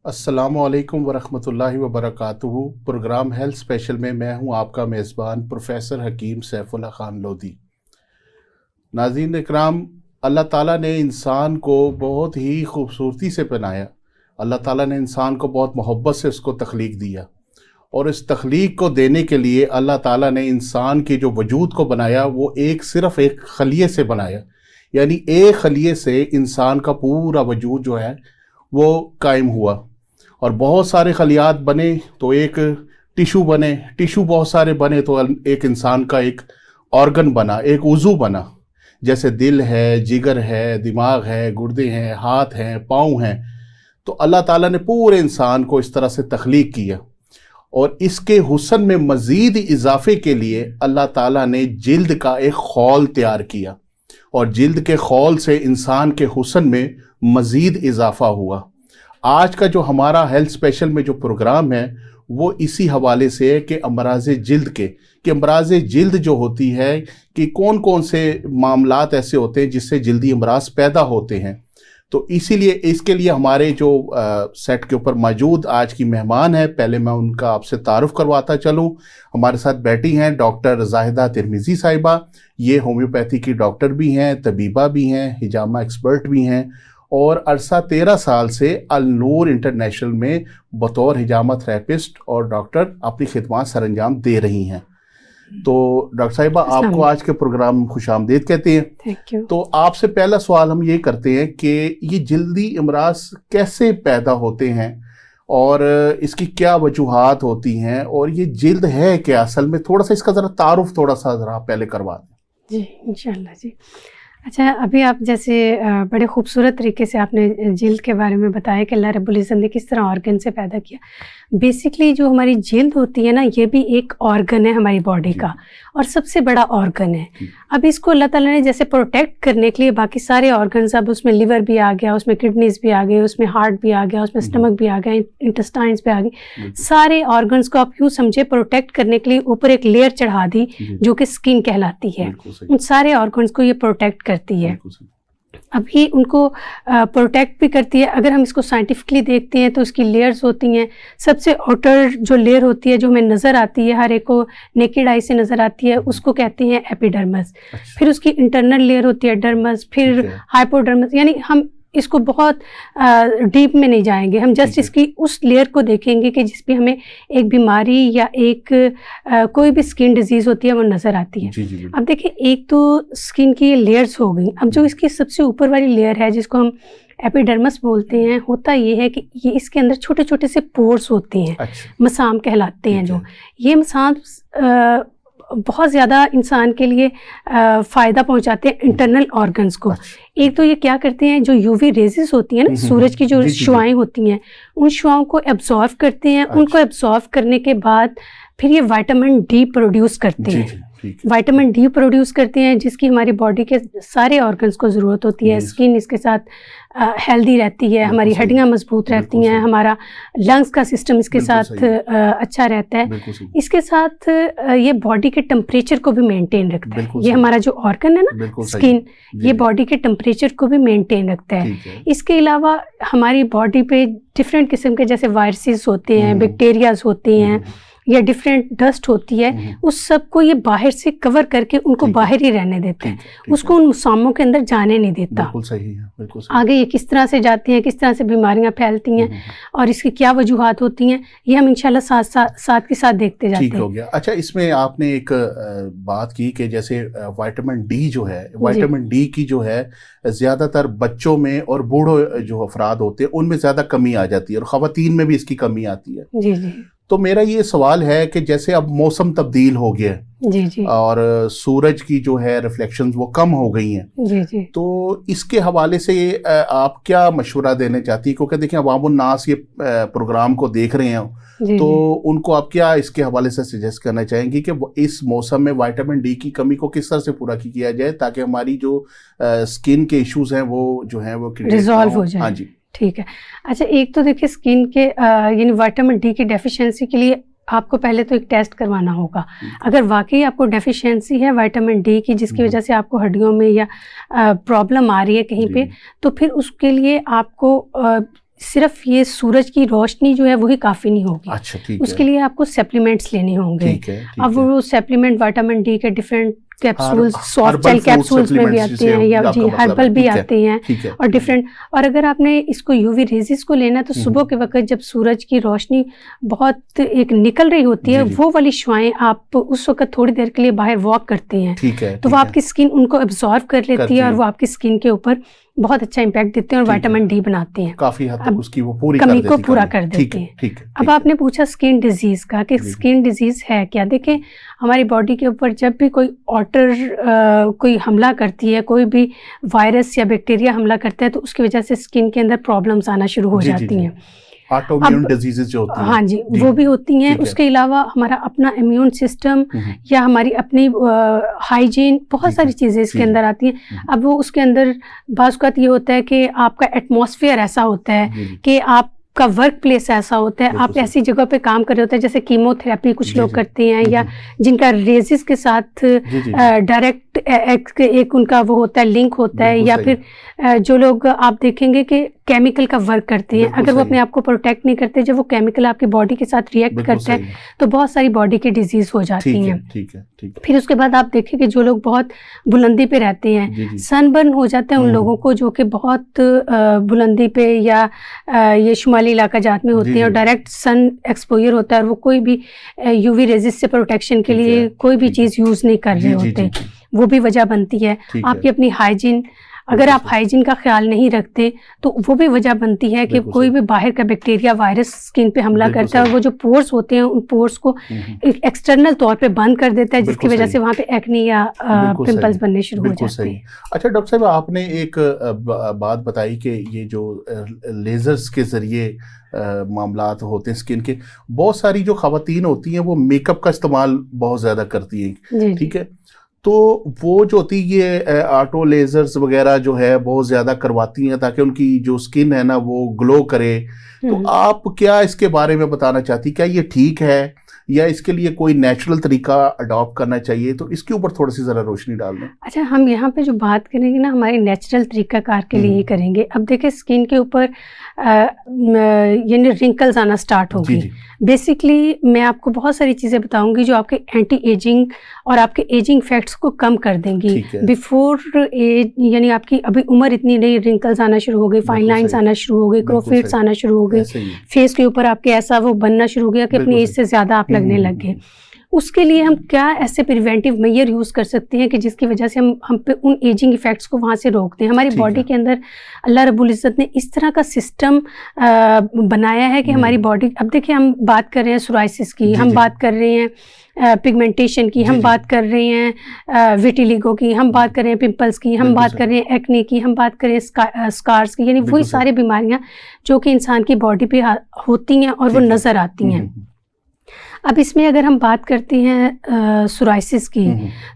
अस्सलामुअलैकुम वरहमतुल्लाहि वबरकातुहू। Programme health special में मैं हूं आपका मेज़बान प्रोफेसर हकीम सैफुल्लाह खान लोधी। नाज़रीन इकराम, अल्लाह ताला ने इंसान को बहुत ही खूबसूरती से बनाया। अल्लाह ताला ने इंसान को बहुत मोहब्बत से उसको तख्लीक दिया और इस तख्लीक को देने के लिए अल्लाह ताला ने इंसान के जो वजूद को बनाया वो सिर्फ़ एक खलिए से बनाया। यानी एक खलिए से इंसान का पूरा वजूद जो है वो कायम हुआ और बहुत सारे खलियात बने तो एक टिशू बने, टिशू बहुत सारे बने तो एक इंसान का एक ऑर्गन बना, एक उज़ू बना। जैसे दिल है, जिगर है, दिमाग है, गुर्दे हैं, हाथ हैं, पाँव हैं। तो अल्लाह ताला ने पूरे इंसान को इस तरह से तख्लीक किया और इसके हुस्न में मज़ीद इजाफे के लिए अल्लाह ताला ने जिल्द का एक खौल तैयार किया और जिल्द के खौल से इंसान के हुस्न में मज़ीद इजाफा हुआ। आज का जो हमारा हेल्थ स्पेशल में जो प्रोग्राम है वो इसी हवाले से है कि अमराज़ जिल्द कि अमराज़ जिल्द जो होती है कि कौन कौन से मामलात ऐसे होते हैं जिससे जिल्दी अमराज पैदा होते हैं। तो इसीलिए इसके लिए हमारे जो सेट के ऊपर मौजूद आज की मेहमान है, पहले मैं उनका आपसे तारुफ करवाता चलूँ। हमारे साथ बैठी हैं डॉक्टर ज़ाहिदा तिरमिज़ी साहिबा। ये होम्योपैथी की डॉक्टर भी हैं, तबीबा भी हैं, हिजामा एक्सपर्ट भी हैं और अरसा 13 साल से अल नूर इंटरनेशनल में बतौर हिजामा थेरेपिस्ट और डॉक्टर अपनी खिदमत सरअंजाम दे रही हैं। तो डॉक्टर साहिबा, आपको आज के प्रोग्राम में खुशामदीद कहते हैं। Thank you. तो आपसे पहला सवाल हम ये करते हैं कि ये जल्दी इमराज कैसे पैदा होते हैं और इसकी क्या वजूहात होती हैं और ये जिल्द है क्या असल में? थोड़ा सा इसका ज़रा तारुफ थोड़ा सा ज़रा पहले करवा दें। जी इंशाल्लाह जी। अच्छा, अभी आप जैसे बड़े खूबसूरत तरीके से आपने जिल्द के बारे में बताया कि अल्लाह रब्बुल इज़्ज़त ने किस तरह ऑर्गन से पैदा किया। बेसिकली जो हमारी जिल्द होती है ना, ये भी एक ऑर्गन है हमारी बॉडी का और सबसे बड़ा ऑर्गन है। अब इसको अल्लाह ताला ने जैसे प्रोटेक्ट करने के लिए बाकी सारे ऑर्गन्स, अब उसमें लिवर भी आ गया, उसमें किडनीज भी आ गए, उसमें हार्ट भी आ गया, उसमें स्टमक भी आ गया, इंटेस्टाइन्स भी आ गई। सारे ऑर्गन्स को आप यूँ समझे प्रोटेक्ट करने के लिए ऊपर एक लेयर चढ़ा दी जो कि स्किन कहलाती है। उन सारे ऑर्गन्स को ये प्रोटेक्ट करती है। अभी उनको प्रोटेक्ट भी करती है। अगर हम इसको साइंटिफिकली देखते हैं तो इसकी लेयर्स होती हैं। सबसे आउटर जो लेयर होती है जो हमें नज़र आती है, हर एक को नेकेड आई से नज़र आती है, उसको कहते हैं एपिडर्मस। फिर उसकी इंटरनल लेयर होती है डर्मस, फिर हाइपोडर्मस। यानी हम इसको बहुत डीप में नहीं जाएंगे, हम जस्ट इसकी उस लेयर को देखेंगे कि जिस पे हमें एक बीमारी या एक कोई भी स्किन डिजीज़ होती है वो नज़र आती है। अब देखिए, एक तो स्किन की लेयर्स हो गई। अब जो इसकी सबसे ऊपर वाली लेयर है जिसको हम एपिडर्मस बोलते हैं, होता ये है कि ये इसके अंदर छोटे छोटे से पोर्स होते हैं, मसाम कहलाते हैं। जो ये मसाम बहुत ज़्यादा इंसान के लिए फ़ायदा पहुंचाते हैं इंटरनल ऑर्गन्स को। एक तो ये क्या करते हैं, जो यूवी रेजेस होती हैं ना, सूरज की जो शुआएं होती हैं, उन शुआओं को एब्जॉर्व करते हैं। उनको एब्जॉर्व करने के बाद फिर ये विटामिन डी प्रोड्यूस करते हैं। विटामिन डी प्रोड्यूस करते हैं जिसकी हमारी बॉडी के सारे ऑर्गन्स को ज़रूरत होती है। स्किन इसके साथ हेल्दी रहती है, हमारी हड्डियाँ मजबूत रहती हैं, हमारा लंग्स का सिस्टम इसके साथ अच्छा रहता है। इसके साथ ये बॉडी के टेम्परेचर को भी मेंटेन रखता है। ये हमारा जो ऑर्गन है ना स्किन, ये बॉडी के टेम्परेचर को भी मेंटेन रखता है। इसके अलावा हमारी बॉडी पे डिफरेंट किस्म के जैसे वायरसेस होते हैं, बैक्टीरियाज होते हैं या डिफरेंट डस्ट होती है, उस सब को ये बाहर से कवर करके उनको बाहर ही रहने देते हैं, उसको उन मुसामों के अंदर जाने नहीं देता। बिल्कुल सही है, बिल्कुल सही। आगे ये किस तरह से जाती हैं, किस तरह से बीमारियां फैलती हैं और इसकी क्या वजूहात होती हैं, ये हम इंशाल्लाह साथ के साथ देखते जाते हैं। ठीक हो गया। अच्छा, इसमें आपने एक बात की कि जैसे विटामिन डी जो है, विटामिन डी की जो है ज़्यादातर बच्चों में और बूढ़ों जो अफराद होते हैं उनमें ज़्यादा कमी आ जाती है और ख़वातीन में भी इसकी कमी आती है। जी जी। तो मेरा ये सवाल है कि जैसे अब मौसम तब्दील हो गया है जी जी और सूरज की जो है रिफ्लेक्शंस वो कम हो गई हैं, जी जी, तो इसके हवाले से आप क्या मशवरा देना चाहती है? क्योंकि देखिए अवामुन नास ये प्रोग्राम को देख रहे हैं, तो उनको आप क्या इसके हवाले से सजेस्ट करना चाहेंगी कि इस मौसम में विटामिन डी की कमी को किस तरह से पूरा किया जाए ताकि हमारी जो स्किन के इश्यूज हैं वो जो है वो रिजॉल्व हो जाए? हाँ जी, ठीक है। अच्छा, एक तो देखिए स्किन के यानी विटामिन डी की डेफिशिएंसी के लिए आपको पहले तो एक टेस्ट करवाना होगा। अगर वाकई आपको डेफिशिएंसी है विटामिन डी की जिसकी वजह से आपको हड्डियों में या प्रॉब्लम आ रही है कहीं पे, तो फिर उसके लिए आपको सिर्फ ये सूरज की रोशनी जो है वही काफ़ी नहीं होगी। अच्छा, ठीक है। उसके लिए आपको सप्लीमेंट्स लेने होंगे। ठीक है, ठीक अब है। वो सप्लीमेंट विटामिन डी के different capsules, soft herbal gel food capsules में भी सप्लीमेंट्स आते हैं, या आपका जी मतलब हर्बल है, भी ठीक है, आते हैं ठीक है, और डिफरेंट। और अगर आपने इसको यूवी रेजिस को लेना है तो सुबह के वक्त जब सूरज की रोशनी बहुत एक निकल रही होती है, जी, जी। वो वाली शुआएं आप उस वक्त थोड़ी देर के लिए बाहर वॉक करते हैं, ठीक है, तो वो ठीक है। आपकी स्किन उनको एब्जॉर्व कर लेती करती है और है। वो आपकी स्किन के ऊपर बहुत अच्छा इम्पैक्ट देते हैं और ठीक है। विटामिन डी बनाते हैं, काफी हद तक अब उसकी वो पूरी कमी कर को देती पूरा कमी। कर ठीक देते है, हैं। ठीक है, अब ठीक है। आपने पूछा स्किन डिजीज का कि जी, जी। स्किन डिजीज है क्या। देखें, हमारी बॉडी के ऊपर जब भी कोई कोई हमला करती है, कोई भी वायरस या बैक्टीरिया हमला करता है, तो उसकी वजह से स्किन के अंदर प्रॉब्लम्स आना शुरू हो जी, जी, जाती जी। हैं। ऑटोइम्यून अब डिजीजेस जो होती हैं। हाँ जी, वो भी होती हैं। ठीक है। उसके अलावा हमारा अपना इम्यून सिस्टम या हमारी अपनी हाइजीन, बहुत ठीक सारी है, चीज़ें इसके जी, जी। अंदर आती हैं। अब वो उसके अंदर बाज़ औक़ात ये होता है कि आपका एटमॉस्फेयर ऐसा होता है जी, जी। कि आपका वर्क प्लेस ऐसा होता है, बिल्कुल आप सही। ऐसी जगह पे काम कर रहे होते हैं, जैसे कीमोथेरेपी कुछ जी, लोग जी। करते हैं, या जिनका रेजिस के साथ जी, जी, जी। डायरेक्ट एक उनका वो होता है, लिंक होता है, बिल्कुल या सही। फिर जो लोग आप देखेंगे कि केमिकल का वर्क करते हैं, बिल्कुल अगर वो सही। अपने आप को प्रोटेक्ट नहीं करते, जब वो केमिकल आपकी बॉडी के साथ रिएक्ट बिल्कुल करता है सही। तो बहुत सारी बॉडी की डिजीज हो जाती ठीक है, हैं। ठीक है, ठीक है। फिर उसके बाद आप देखिए कि जो लोग बहुत बुलंदी पे रहते हैं, जी, जी। सनबर्न हो जाता है उन लोगों को जो कि बहुत बुलंदी पे या ये शुमाली इलाका जात में होते जी, हैं और जी। डायरेक्ट सन एक्सपोजर होता है और वो कोई भी यूवी रेजिस से प्रोटेक्शन के ठीक लिए है, कोई भी ठीक है। चीज़ यूज़ नहीं कर जी, रहे जी, जी, होते, जी। वो भी वजह बनती है। ठीक है। आपकी अपनी हाइजीन, अगर बिल्कुल आप सही। हाइजीन का ख्याल नहीं रखते तो वो भी वजह बनती है कि बिल्कुल कोई सही। भी बाहर का बैक्टीरिया, वायरस स्किन पे हमला बिल्कुल करता है और सही। वो जो पोर्स होते हैं उन पोर्स को एक एक्सटर्नल तौर पे बंद कर देता है, जिसकी बिल्कुल वजह सही। से वहाँ पे एक्ने या बिल्कुल पिंपल्स सही, बनने शुरू हो बिल्कुल जाते सही। हैं। अच्छा डॉक्टर साहब, आपने एक बात बताई कि ये जो लेज़र्स के ज़रिए मामलात होते हैं स्किन के, बहुत सारी जो ख़वातीन होती हैं वो मेकअप का इस्तेमाल बहुत ज़्यादा करती हैं, जी, ठीक है? तो वो जो होती है ये ऑटो लेज़र्स वगैरह जो है बहुत ज़्यादा करवाती हैं ताकि उनकी जो स्किन है ना वो ग्लो करे। तो आप क्या इसके बारे में बताना चाहती, क्या ये ठीक है या इसके लिए कोई नेचुरल तरीका अडॉप्ट करना चाहिए? तो इसके ऊपर थोड़ी सी ज़रा रोशनी डाल दें। अच्छा, हम यहाँ पे जो बात करेंगे ना हमारे नेचुरल तरीकाकार के लिए ही करेंगे। अब देखिए, स्किन के ऊपर यानी रिंकल्स आना स्टार्ट जी, होगी। जी। बेसिकली मैं आपको बहुत सारी चीज़ें बताऊंगी जो आपके एंटी एजिंग और आपके एजिंग फैक्ट्स को कम कर देंगी। ठीक है। बिफोर एज, यानी आपकी अभी उम्र इतनी नहीं, रिंकल्स आना शुरू हो गई, फाइन बिल्कुल लाइंस सही। आना शुरू हो गई, बिल्कुल क्रोफिट्स सही। आना शुरू हो गई, ऐसे ही है। फेस के ऊपर आपके ऐसा वो बनना शुरू हो गया कि अपनी बिल्कुल एज से ज़्यादा आप लगने लग गए। उसके लिए हम क्या ऐसे प्रिवेंटिव मेजर यूज़ कर सकते हैं कि जिसकी वजह से हम पे उन एजिंग इफेक्ट्स को वहाँ से रोकते हैं। हमारी ठीक बॉडी है। के अंदर अल्लाह रब्बुल इज़्ज़त ने इस तरह का सिस्टम बनाया है कि हमारी बॉडी, अब देखिए हम बात कर रहे हैं सोराइसिस की, जी, हम जी। बात कर रहे हैं पिगमेंटेशन की, जी, हम जी। बात कर रहे हैं विटिलिगो की, हम बात कर रहे हैं पिंपल्स की, हम बिल्कुल बात सही। कर रहे हैं एक्ने की, हम बात कर रहे हैं स्कार्स की, यानी बिल्कुल वही सही। सारी बीमारियाँ जो कि इंसान की बॉडी पे होती हैं और वो ठीक है। नज़र आती हैं। अब इसमें अगर हम बात करते हैं सोराइसिस की,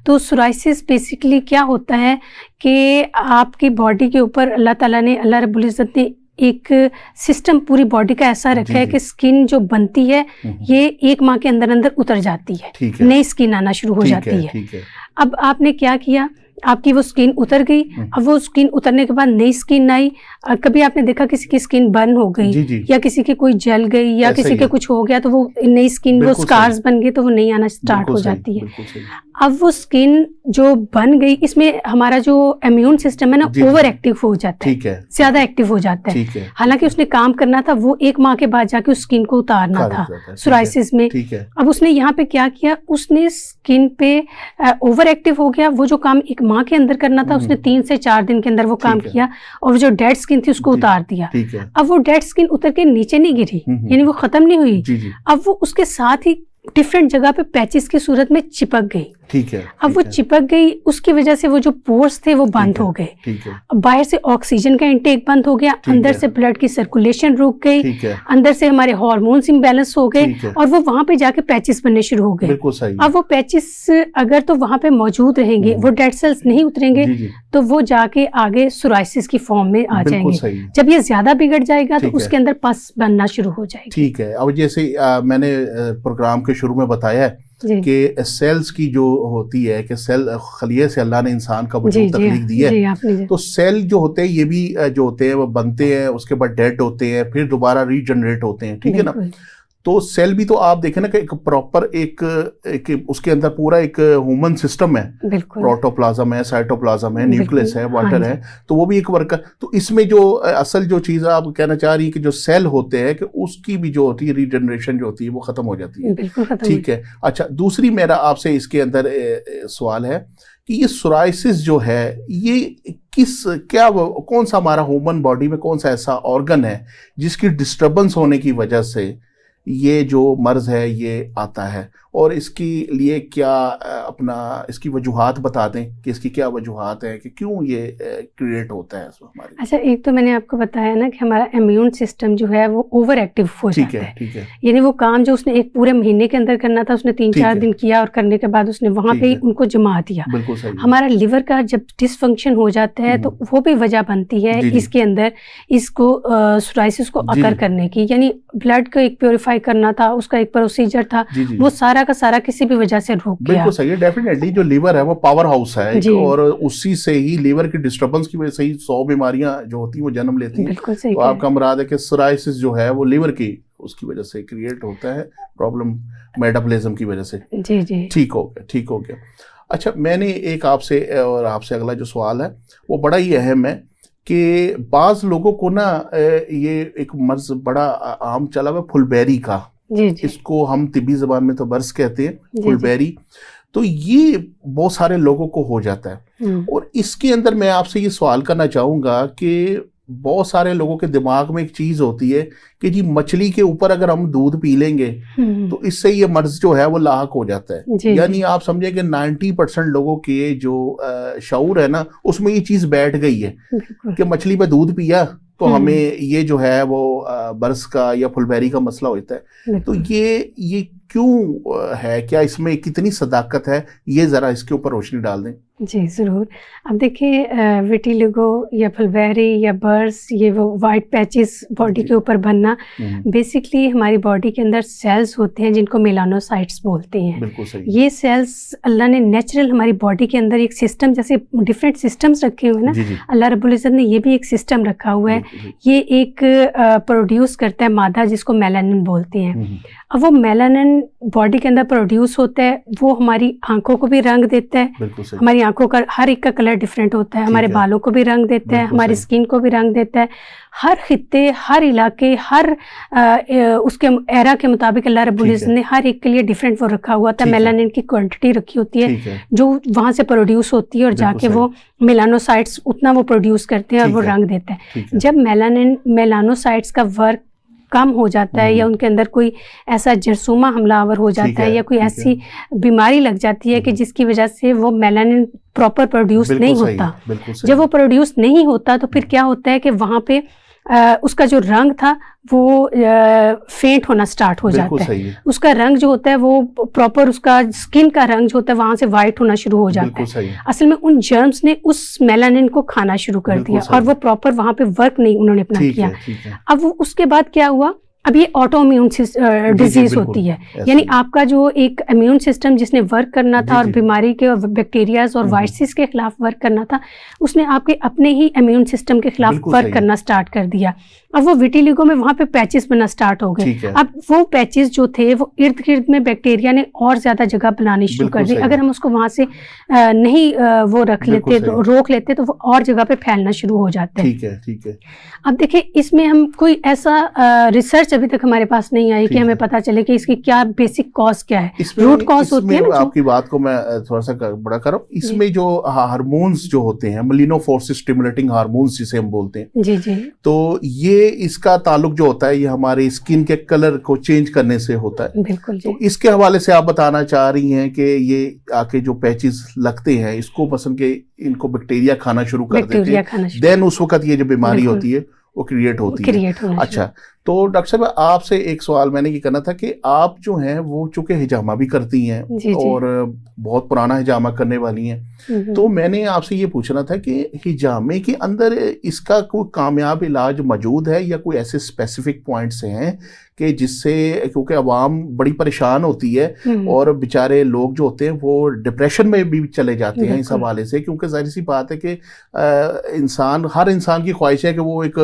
तो सोराइसिस बेसिकली क्या होता है कि आपकी बॉडी के ऊपर अल्लाह ताला ने, अल्लाह रब्बुल इज़्ज़त ने एक सिस्टम पूरी बॉडी का ऐसा रखा है कि स्किन जो बनती है ये 1 माह के अंदर अंदर उतर जाती है, ठीक है। नई स्किन आना शुरू हो जाती है। ठीक है। अब आपने क्या किया, आपकी वो स्किन उतर गई, अब वो स्किन उतरने के बाद नई स्किन आई। कभी आपने देखा किसी की स्किन बर्न हो गई, जी, जी। या किसी की कोई जल गई, या ऐसा किसी ही के है। कुछ हो गया, तो वो नई स्किन, वो बिल्कुल स्कार्स सही। बन गए तो वो नई आना स्टार्ट बिल्कुल हो सही, जाती है। बिल्कुल सही। अब वो स्किन जो बन गई, इसमें हमारा जो इम्यून सिस्टम है ना, जी, जी। ओवर एक्टिव हो जाता है, ठीक है। ज्यादा एक्टिव हो जाता है। ठीक है। हालांकि उसने काम करना था, वो 1 माह के बाद जाके उस स्किन को उतारना खारिज था हो जाता है, सोराइसिस में। ठीक है। अब उसने यहाँ पे क्या किया, उसने स्किन पे ओवर एक्टिव हो गया। वो जो काम 1 माह के अंदर करना था उसने 3 से 4 दिन के अंदर वो काम ठीक है। किया, और वो जो डेड स्किन थी उसको उतार दिया। ठीक है। अब वो डेड स्किन उतर के नीचे नहीं गिरी, यानी वो खत्म नहीं हुई। जी, जी। अब वो उसके साथ ही डिफरेंट जगह पे पैचेस की सूरत में चिपक गई। ठीक है। अब वो चिपक गई, उसकी वजह से वो जो पोर्स थे वो बंद हो गए। ठीक है। अब बाहर से ऑक्सीजन का इंटेक बंद हो गया, अंदर है। से ब्लड की सर्कुलेशन रुक गई, ठीक है। अंदर से हमारे हार्मोन्स इम्बैलेंस हो गए, ठीक है। और वो वहां पे जाके पैचेस बनने शुरू हो गए। बिल्कुल सही। अब वो पैचेस अगर तो वहां पे मौजूद रहेंगे, वो डेड सेल्स नहीं उतरेंगे, जी, जी। तो वो जाके आगे सोराइसिस की फॉर्म में आ बिल्कुल जाएंगे। सही। जब ये ज्यादा बिगड़ जाएगा तो ठीक है। उसके अंदर पस बनना शुरू हो जाएगी। ठीक है। अब जैसे मैंने प्रोग्राम के शुरू में बताया है जी कि सेल्स की जो होती है कि सेल खलिए से अल्लाह ने इंसान का जी वजूद जी तख्लीक दी है। जी आपने जी तो सेल जो होते हैं ये भी जो होते हैं वो बनते हैं, उसके बाद डेड होते हैं, फिर दोबारा रीजनरेट होते हैं, ठीक है ना। बिल्कुल तो सेल भी तो आप देखें ना कि एक प्रॉपर एक उसके अंदर पूरा एक ह्यूमन सिस्टम है, बिल्कुल प्रोटोप्लाज्म है, साइटोप्लाज्म है, न्यूक्लियस है, हाँ वाटर जी है, तो वो भी एक वर्कर। तो इसमें जो असल जो चीज़ आप कहना चाह रही है कि जो सेल होते हैं कि उसकी भी जो होती है रीजनरेशन जो होती है वो खत्म हो जाती है, बिल्कुल खत्म हो ठीक है। अच्छा, दूसरी मेरा आपसे इसके अंदर सवाल है कि ये सोराइसिस जो है ये कौन सा हमारा ह्यूमन बॉडी में कौन सा ऐसा ऑर्गन है जिसकी डिस्टरबेंस होने की वजह से ये जो मर्ज है ये आता है, और इसके लिए क्या अपना इसकी वजूहात बता दें कि इसकी क्या वजूहात है कि क्यों ये क्रिएट होता है हमारे। अच्छा, एक तो मैंने आपको बताया ना कि हमारा इम्यून सिस्टम जो है वो ओवर एक्टिव हो ठीक जाता है, है। ठीक है, यानी वो काम जो उसने एक पूरे महीने के अंदर करना था उसने ठीक 3-4 है, दिन किया और करने के बाद उसने वहां ठीक पे ही है, उनको जमा दिया। बिल्कुल सही है। हमारा लिवर का जब डिसफंक्शन हो जाता है तो वो भी वजह बनती है जी जी इसके अंदर इसको सोराइसिस को जी अकर जी करने की। यानी ब्लड को एक प्योरीफाई करना था, उसका एक प्रोसीजर था, जी जी वो सारा का सारा किसी भी वजह से रुक गया। बिल्कुल सही है। डेफिनेटली जो लीवर है वो पावर हाउस है एक, जी और उसी से ही लीवर की डिस्टर्बेंस की वजह से ही 100 बीमारियां जो होती हैं वो जन्म लेती हैं। बिल्कुल सही तो कह आपका मुराद है कि सोराइसिस जो है वो लीवर की उसकी वजह से क्रिएट होता है, प्रॉब्लम मेटाबॉलिज्म की वजह से। रहे। जी जी ठीक हो गया, ठीक हो गया। अच्छा, मैंने एक आपसे और आपसे अगला जो सवाल है वो बड़ा ही अहम है कि बाज़ लोगों को ना ये एक मर्ज बड़ा आम चला हुआ फुलबेरी का, जी जी इसको हम तिब्बी ज़बान में तो बर्स कहते हैं, जी जी फुलबेरी। तो ये बहुत सारे लोगों को हो जाता है, और इसके अंदर मैं आपसे ये सवाल करना चाहूँगा कि बहुत सारे लोगों के दिमाग में एक चीज़ होती है कि जी मछली के ऊपर अगर हम दूध पी लेंगे तो इससे ये मर्ज जो है वो लाहक हो जाता है। जी यानी जी आप समझे कि 90% लोगों के जो शऊर है ना उसमें ये चीज़ बैठ गई है बिल्कुल कि मछली में दूध पिया तो हमें ये जो है वो बर्स का या फुलबेरी का मसला होता है। तो बिल्कुल ये क्यों है, क्या इसमें कितनी सदाकत है, ये ज़रा इसके ऊपर रोशनी डाल दें। जी ज़रूर। अब देखिए विटिलिगो या फुलबेरी या बर्स, ये वो वाइट पैचेस बॉडी के ऊपर बनना, बेसिकली हमारी बॉडी के अंदर सेल्स होते हैं जिनको मेलानोसाइट्स बोलते हैं। बिल्कुल सही। ये सेल्स अल्लाह ने नेचुरल हमारी बॉडी के अंदर एक सिस्टम, जैसे डिफरेंट सिस्टम्स रखे हुए हैं ना, जी जी अल्लाह रब्बुल इज़्ज़त ने ये भी एक सिस्टम रखा हुआ है। बिल्कुल जी। ये एक प्रोड्यूस करता है मादा जिसको मेलानिन बोलते हैं। अब वो मेलानिन बॉडी के अंदर प्रोड्यूस होता है, वो हमारी आंखों को भी रंग देता है। बिल्कुल सही। हमारी आंखों का हर एक का कलर डिफरेंट होता है, हमारे है। बालों को भी रंग देता है, बिल्कुल हमारी सही। स्किन को भी रंग देता है। हर खित्ते, हर इलाके, हर उसके एरा के मुताबिक अल्लाह रब्बुल ठीक इज़्ज़त है। ने हर एक के लिए डिफरेंट वो रखा हुआ था। ठीक है। मेलानिन की क्वांटिटी रखी होती है ठीक है, जो वहाँ से प्रोड्यूस होती है और बिल्कुल जाके सही। वो मेलानोसाइट्स उतना वो प्रोड्यूस करते हैं और ठीक वो है। रंग देता है। ठीक है। जब मेलानोसाइट्स का वर्क कम हो जाता है या उनके अंदर कोई ऐसा जरसूमा हमलावर हो ठीक जाता है है, या कोई ठीक ऐसी बीमारी लग जाती है कि जिसकी वजह से वो मेलानिन प्रॉपर प्रोड्यूस नहीं बिल्कुल सही, होता। बिल्कुल सही। जब वो प्रोड्यूस नहीं होता तो फिर क्या होता है कि वहाँ पे उसका जो रंग था वो फेंट होना स्टार्ट हो बिल्कुल जाता है। सही है। उसका रंग जो होता है वो प्रॉपर, उसका स्किन का रंग जो होता है वहाँ से वाइट होना शुरू हो जाता बिल्कुल है। सही है। असल में उन जर्म्स ने उस मेलानिन को खाना शुरू कर बिल्कुल दिया सही। और वो प्रॉपर वहाँ पे वर्क नहीं उन्होंने अपना ठीक किया। है, ठीक है। अब वो उसके बाद क्या हुआ, अब ये ऑटो इम्यून डिजीज बिल्कुल, होती है। ऐसा यानी ही। आपका जो एक इम्यून सिस्टम जिसने वर्क करना जी, था और जी। बीमारी के और बैक्टीरियाज और वायरसेस के खिलाफ वर्क करना था, उसने आपके अपने ही इम्यून सिस्टम के खिलाफ बिल्कुल सही वर्क है। करना स्टार्ट कर दिया। अब वो विटिलिगो में वहाँ पे पैचेस बनना स्टार्ट हो गए। ठीक है। अब वो पैचेस जो थे वो इर्द गिर्द में बैक्टीरिया ने और ज्यादा जगह बनानी शुरू कर बिल्कुल दी। सही। अगर हम उसको वहाँ से नहीं वो रख बिल्कुल लेते, सही। रोक लेते, तो वो और जगह पे फैलना शुरू हो जाते हैं। ठीक है, ठीक है। अब देखिए इसमें हम कोई ऐसा रिसर्च अभी तक हमारे पास नहीं आई कि ठीक हमें है। पता चले कि इसकी क्या बेसिक कॉज क्या है, इसमें रूट कॉज होती है ना जो। आपकी बात को मैं थोड़ा सा बड़ा कर रहा हूँ। इसमें जो हार्मोन्स जो होते हैं, मेलिनोफोर्सिस स्टिमुलेटिंग हार्मोन्स जिसे हम बोलते हैं, जी जी तो ये इसका ताल्लुक जो होता है ये हमारे स्किन के कलर को चेंज करने से होता है। बिल्कुल जी। तो इसके हवाले से आप बताना चाह रही हैं कि ये आके जो पैचेस लगते हैं इसको पसंद के इनको बैक्टीरिया खाना शुरू कर देते बैक्टीरिया हैं, खाना शुरू देन उस वक्त ये जो बीमारी बिल्कुल। होती है वो क्रिएट होती है। क्रिएट होना अच्छा, तो डॉक्टर साहब आपसे एक सवाल मैंने ये करना था कि आप जो हैं वो चूंकि हिजामा भी करती हैं जी जी। और बहुत पुराना हिजामा करने वाली हैं, तो मैंने आपसे ये पूछना था कि हिजामे के अंदर इसका कोई कामयाब इलाज मौजूद है या कोई ऐसे स्पेसिफिक पॉइंट्स हैं कि जिससे, क्योंकि आवाम बड़ी परेशान होती है और बेचारे लोग जो होते हैं वो डिप्रेशन में भी चले जाते हैं इस हवाले से, क्योंकि जाहिर सी बात है कि हर इंसान की ख्वाहिश है कि वो एक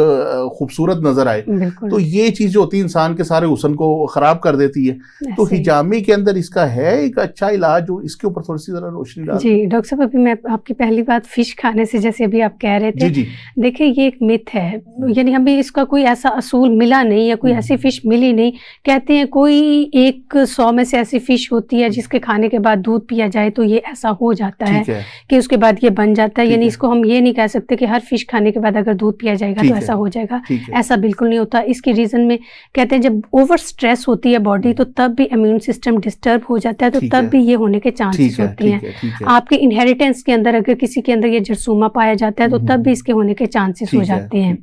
खूबसूरत नजर आए, तो ये चीज जो होती है इंसान के सारे हुस्न को खराब कर देती है। तो हिजामे के अंदर इसका है एक अच्छा इलाज, जो इसके ऊपर थोड़ी सी जरा रोशनी डाल। जी डॉक्टर साहब, अभी मैं आपकी पहली बात फिश खाने से जैसे अभी आप कह रहे थे, देखिए ये एक मिथ है, यानी हमें इसका कोई ऐसा असूल मिला नहीं या कोई ऐसी फिश मिली नहीं। कहते हैं कोई 100 में से ऐसी फिश होती है जिसके खाने के बाद दूध पिया जाए तो ये ऐसा हो जाता है कि उसके बाद ये बन जाता है, यानी इसको हम ये नहीं कह सकते कि हर फिश खाने के बाद अगर दूध पिया जाएगा तो ऐसा हो जाएगा, ऐसा बिल्कुल नहीं होता। इसकी रीजन में कहते हैं जब ओवर स्ट्रेस होती है बॉडी तो तब भी इम्यून सिस्टम डिस्टर्ब हो जाता है, तो तब भी ये होने के चांसेस होते हैं। आपके इनहेरिटेंस के अंदर अगर किसी के अंदर ये जरसूमा पाया जाता है तो तब भी इसके होने के चांसेस हो जाते हैं।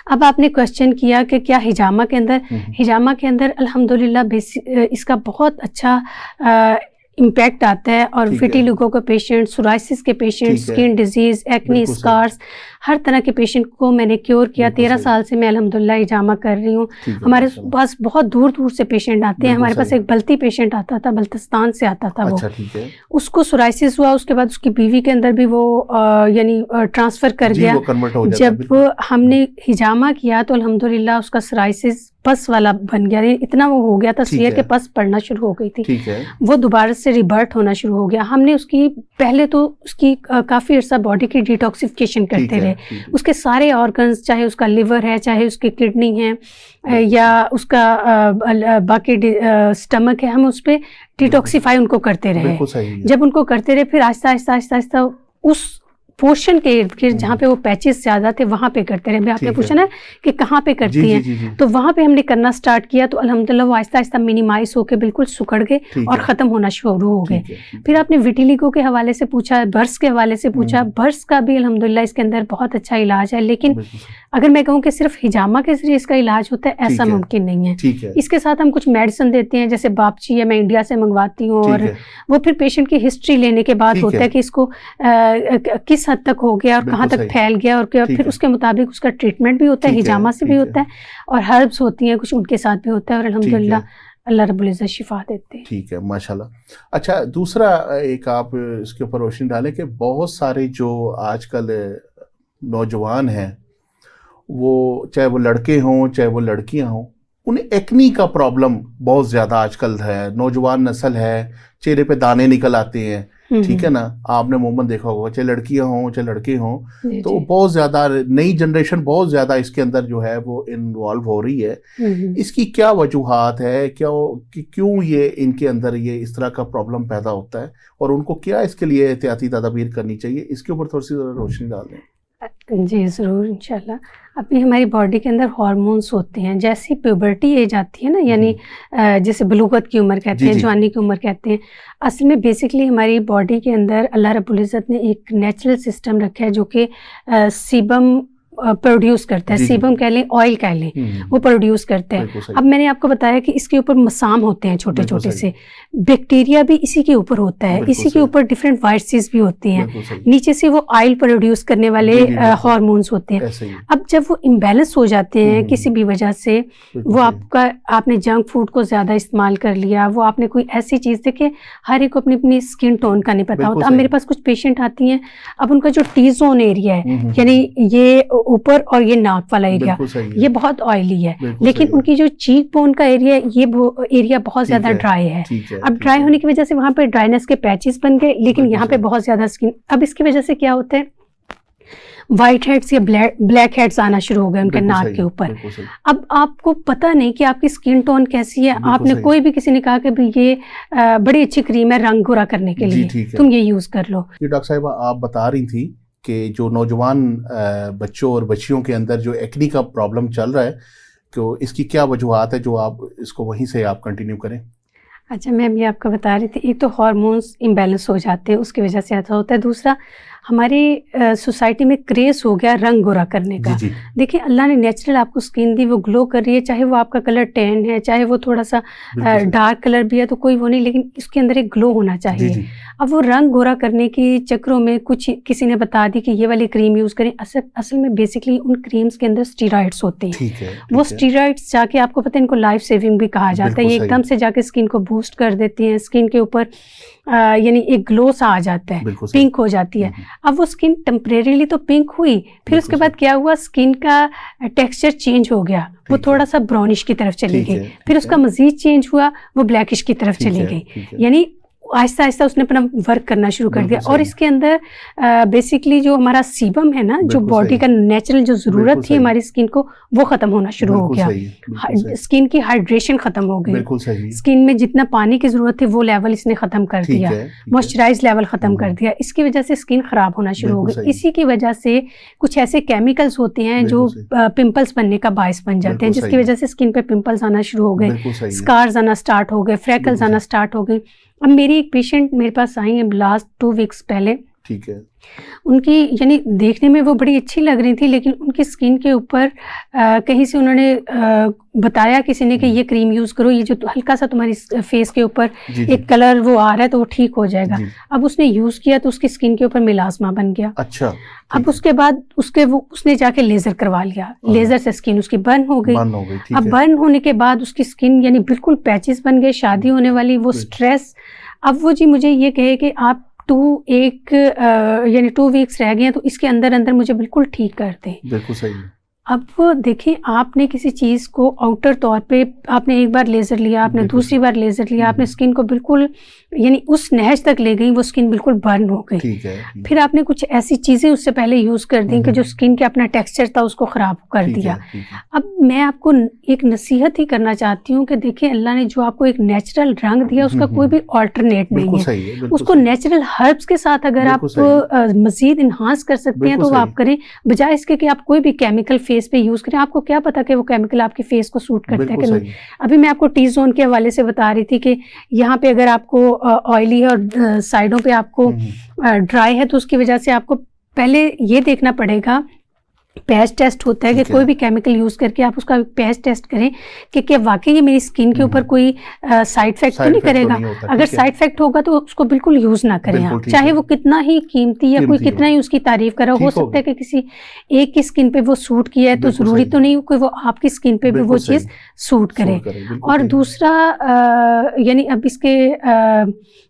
अब आपने क्वेश्चन किया कि क्या हिजामा के अंदर अल्हम्दुलिल्लाह इसका बहुत अच्छा इम्पैक्ट आता है, और विटिलिगो के पेशेंट, सोराइसिस के patient, skin disease, acne scars, हर तरह के पेशेंट को मैंने क्योर किया। 13 साल से मैं अल्हम्दुलिल्लाह हिजामा कर रही हूँ। हमारे पास बहुत दूर दूर से पेशेंट आते हैं। हमारे पास एक बल्ती पेशेंट आता था, बल्तिस्तान से आता था। वो उसको सोराइसिस हुआ, उसके बाद उसकी बीवी के अंदर भी वो यानी ट्रांसफर कर गया। जब हमने हिजामा किया तो अल्हम्दुलिल्लाह उसका सोराइसिस पस वाला बन गया, इतना वो हो गया था सीयर के पस पड़ना शुरू हो गई थी, वो दोबारा से रिबर्ट होना शुरू हो गया। हमने उसकी पहले तो उसकी काफ़ी अर्सा बॉडी की डिटॉक्सिफिकेशन करते रहे, उसके सारे ऑर्गन्स, चाहे उसका लिवर है, चाहे उसकी किडनी है या उसका बाकी स्टमक है, हम उस पर डिटॉक्सिफाई उनको करते रहे। जब उनको करते रहे फिर आहिस्ता आहिस्ता आहिस्ता आहिस्ता उस पोर्शन के इर्द गिर्द जहाँ पे वो पैचेस ज़्यादा थे वहाँ पे करते रहे। आपने पूछा ना कि कहाँ पे करती हैं, तो वहाँ पे हमने करना स्टार्ट किया तो अल्हम्दुलिल्लाह वो आहिस्ता आहिस्ता मिनिमाइज होके बिल्कुल सुखड़ गए और ख़त्म होना शुरू हो गए। फिर आपने विटिलिगो के हवाले से पूछा, बर्स के हवाले से पूछा, बर्स का भी अल्हम्दुलिल्लाह इसके अंदर बहुत अच्छा इलाज है, लेकिन अगर मैं कहूँ कि सिर्फ हिजामा के जरिए इसका इलाज होता है, ऐसा मुमकिन नहीं है। इसके साथ हम कुछ मेडिसिन देते हैं, जैसे बापची है, मैं इंडिया से मंगवाती हूँ, और वो फिर पेशेंट की हिस्ट्री लेने के बाद होता है कि इसको किस हद तक हो गया और कहाँ तक फैल गया, और फिर उसके मुताबिक उसका ट्रीटमेंट भी होता है, हिजामा से भी होता है, और हर्ब्स होती हैं कुछ उनके साथ भी होता है, और अल्हम्दुलिल्लाह अल्लाह रब्बुल इज़्ज़त शिफा देते हैं। ठीक है, माशाल्लाह। अच्छा, दूसरा एक आप इसके ऊपर रोशनी डालें कि बहुत सारे जो आजकल नौजवान हैं, वो चाहे वो लड़के हों चाहे वो लड़कियां हों, उन्हें एक्नी का प्रॉब्लम बहुत ज़्यादा आजकल है। नौजवान नस्ल है, चेहरे पे दाने निकल आते हैं, ठीक है ना, आपने मोमन देखा होगा, चाहे लड़कियां हों चाहे लड़के हों, तो बहुत ज़्यादा नई जनरेशन बहुत ज़्यादा इसके अंदर जो है वो इन्वॉल्व हो रही है। इसकी क्या वजूहात है, क्यों ये इनके अंदर ये इस तरह का प्रॉब्लम पैदा होता है, और उनको क्या इसके लिए एहतियाती तदाबीर करनी चाहिए, इसके ऊपर थोड़ी सी रोशनी डाल दें। जी ज़रूर, इंशाल्लाह। अभी हमारी बॉडी के अंदर हार्मोन्स होते हैं, जैसी प्यूबर्टी एज आती है ना, यानी जैसे बलूगत की उम्र कहते हैं, जवानी की उम्र कहते हैं, असल में बेसिकली हमारी बॉडी के अंदर अल्लाह रब्बुल इज़्ज़त ने एक नेचुरल सिस्टम रखा है जो कि सीबम प्रोड्यूस करता है, सीबम कह लें, ऑयल कह लें, वो प्रोड्यूस करते हैं। अब मैंने आपको बताया कि इसके ऊपर मसाम होते हैं छोटे छोटे से, बैक्टीरिया भी इसी के ऊपर होता है, इसी के ऊपर डिफरेंट वायरसेस भी होती हैं, नीचे से वो ऑयल प्रोड्यूस करने वाले हार्मोन्स होते हैं। अब जब वो इम्बैलेंस हो जाते हैं किसी भी वजह से, वो आपने जंक फूड को ज़्यादा इस्तेमाल कर लिया, वो आपने कोई ऐसी चीज़, देखिए हर एक को अपनी अपनी स्किन टोन का नहीं पता होता। अब मेरे पास कुछ पेशेंट आती हैं, अब उनका जो टी जोन एरिया है, यानी ये ऊपर और ये नाक वाला एरिया, ये बहुत ऑयली है, लेकिन उनकी जो चीक बोन का एरिया, ये एरिया बहुत ज्यादा ड्राई है। अब ड्राई होने की वजह से वहां पे ड्राइनेस के पैचेस बन गए, लेकिन यहाँ पे बहुत ज्यादा स्किन, अब इसकी वजह से क्या होता है, व्हाइट हेड्स या ब्लैक हेड्स आना शुरू हो गए उनके नाक के ऊपर। अब आपको पता नहीं कि आपकी स्किन टोन कैसी है, आपने कोई भी किसी ने कहा कि भाई ये बड़ी अच्छी क्रीम है रंग गोरा करने के लिए, तुम ये यूज कर लो। डॉक्टर साहब, आप बता रही थी कि जो नौजवान बच्चों और बच्चियों के अंदर जो एक्नी का प्रॉब्लम चल रहा है, तो इसकी क्या वजूहात है, जो आप इसको वहीं से आप कंटिन्यू करें। अच्छा, मैं भी आपको बता रही थी, एक तो हार्मोन्स इम्बैलेंस हो जाते हैं, उसकी वजह से ऐसा होता है। दूसरा, हमारी सोसाइटी में क्रेज हो गया रंग गोरा करने का। जी जी देखिए अल्लाह ने नेचुरल आपको स्किन दी, वो ग्लो कर रही है, चाहे वो आपका कलर टैन है, चाहे वो थोड़ा सा बिल्कुल सही। डार्क कलर भी है, तो कोई वो नहीं, लेकिन इसके अंदर एक ग्लो होना जी चाहिए। जी अब वो रंग गोरा करने के चक्करों में कुछ किसी ने बता दी कि ये वाली क्रीम यूज़ करें, असल में बेसिकली उन क्रीम्स के अंदर स्टीरॉइड्स होते हैं। ठीक है वो ठीक है। स्टीरॉइड्स जाके, आपको पता है इनको लाइफ सेविंग भी कहा जाता है, बिल्कुल ये सही। एकदम से जाके स्किन को बूस्ट कर देती हैं, स्किन के ऊपर यानी एक ग्लो सा आ जाता है, बिल्कुल सही। पिंक हो जाती है। अब वो स्किन टेम्परेरीली तो पिंक हुई, फिर बिल्कुल उसके बाद क्या हुआ, स्किन का टेक्सचर चेंज हो गया, वो ठीक है। थोड़ा सा ब्राउनिश की तरफ चली ठीक गई, है, फिर ठीक उसका है। मजीद चेंज हुआ, वो ब्लैकिश की तरफ ठीक चली है, गई। ठीक है। यानी आहिस्ता आहिस्ता उसने अपना वर्क करना शुरू कर दिया। बिल्कुल और सही। इसके अंदर बेसिकली जो हमारा सीबम है ना, जो बिल्कुल बॉडी सही। का नेचुरल जो बिल्कुल ज़रूरत थी सही। हमारी स्किन को, वो ख़त्म होना शुरू हो बिल्कुल गया। सही, बिल्कुल सही। स्किन की हाइड्रेशन ख़त्म हो गई, बिल्कुल सही। स्किन में जितना पानी की ज़रूरत थी वो लेवल इसने ख़त्म कर ठीक दिया, है, ठीक है। मॉइस्चराइज लेवल ख़त्म कर दिया। इसकी वजह से स्किन ख़राब होना शुरू हो बिल्कुल गई। सही। इसी की वजह से कुछ ऐसे केमिकल्स होते हैं जो बिल्कुल सही। पिंपल्स बनने का बायस बन जाते हैं, बिल्कुल जिसकी सही। वजह से स्किन पे पिंपल्स आना शुरू हो गए, बिल्कुल सही है। स्कार्स आना स्टार्ट हो गए, फ्रैकल्स बिल्कुल आना सही। स्टार्ट हो गई। अब मेरी एक पेशेंट मेरे पास आई है लास्ट 2 वीक्स पहले, ठीक है। उनकी यानी देखने में वो बड़ी अच्छी लग रही थी, लेकिन उनकी स्किन के ऊपर कहीं से उन्होंने बताया किसी ने कि ये क्रीम यूज़ करो, ये जो हल्का सा तुम्हारी फेस के ऊपर जी जी एक कलर वो आ रहा है तो वो ठीक हो जाएगा। जी। अब उसने यूज़ किया तो उसकी स्किन के ऊपर मिलास्मा बन गया। अच्छा, अब ठीक उसके बाद उसने जाके लेज़र करवा लिया, हाँ। लेज़र से स्किन उसकी बर्न हो है। गई। बंद हो गई, ठीक अब है। बर्न होने के बाद उसकी स्किन यानी बिल्कुल पैचेस बन गए, शादी होने वाली, वो बिल्कुल। स्ट्रेस। अब वो जी मुझे ये कहे कि आप यानी 2 वीक्स रह गए हैं तो इसके अंदर अंदर मुझे बिल्कुल ठीक कर दें। बिल्कुल सही है। अब देखिए, आपने किसी चीज़ को आउटर तौर पे आपने एक बार लेज़र लिया, आपने बिल्कुल दूसरी सही। बार लेज़र लिया, आपने स्किन को बिल्कुल यानी उस नहज तक ले गई, वो स्किन बिल्कुल बर्न हो गई। ठीक है, ठीक फिर आपने कुछ ऐसी चीज़ें उससे पहले यूज़ कर दी कि जो स्किन के अपना टेक्सचर था उसको ख़राब कर ठीक दिया। है, ठीक है। अब मैं आपको एक नसीहत ही करना चाहती हूँ कि देखिए, अल्लाह ने जो आपको एक नेचुरल रंग दिया उसका कोई भी ऑल्टरनेट नहीं बिल्कुल है। सही है, बिल्कुल उसको सही। नेचुरल हर्ब्स के साथ अगर आप बिल्कुल मज़ीद इन्हांस कर सकते हैं बिल्कुल तो वो आप सही। करें, बजाय इसके कि आप कोई भी केमिकल फेस पे यूज़ करें। आपको क्या पता कि वो केमिकल आपके फेस को सूट करता है बिल्कुल कि नहीं। सही। अभी मैं आपको टी ज़ोन के हवाले से बता रही थी कि यहाँ पे अगर आपको ऑयली है और साइडों पे आपको ड्राई है, तो उसकी वजह से आपको पहले ये देखना पड़ेगा, पैच टेस्ट होता है कि ठीक है। कोई भी केमिकल यूज़ करके आप उसका पैच टेस्ट करें कि क्या वाकई ये मेरी स्किन के ऊपर कोई साइड इफेक्ट तो साइड नहीं इफेक्ट तो करेगा। नहीं होता, अगर ठीक है। साइड इफेक्ट होगा तो उसको बिल्कुल यूज़ ना करें बिल्कुल आप, ठीक चाहे है। वो कितना ही कीमती या कोई कीमती हो। कितना ही उसकी तारीफ करे। हो ठीक सकता है होगा। कि किसी एक की स्किन पे वो सूट किया है, तो बिल्कुल ज़रूरी सही। तो नहीं कि वो आपकी स्किन पे भी वो बिल्कुल चीज़ सही। सूट करे। सूट करे, बिल्कुल और सही। दूसरा यानी अब इसके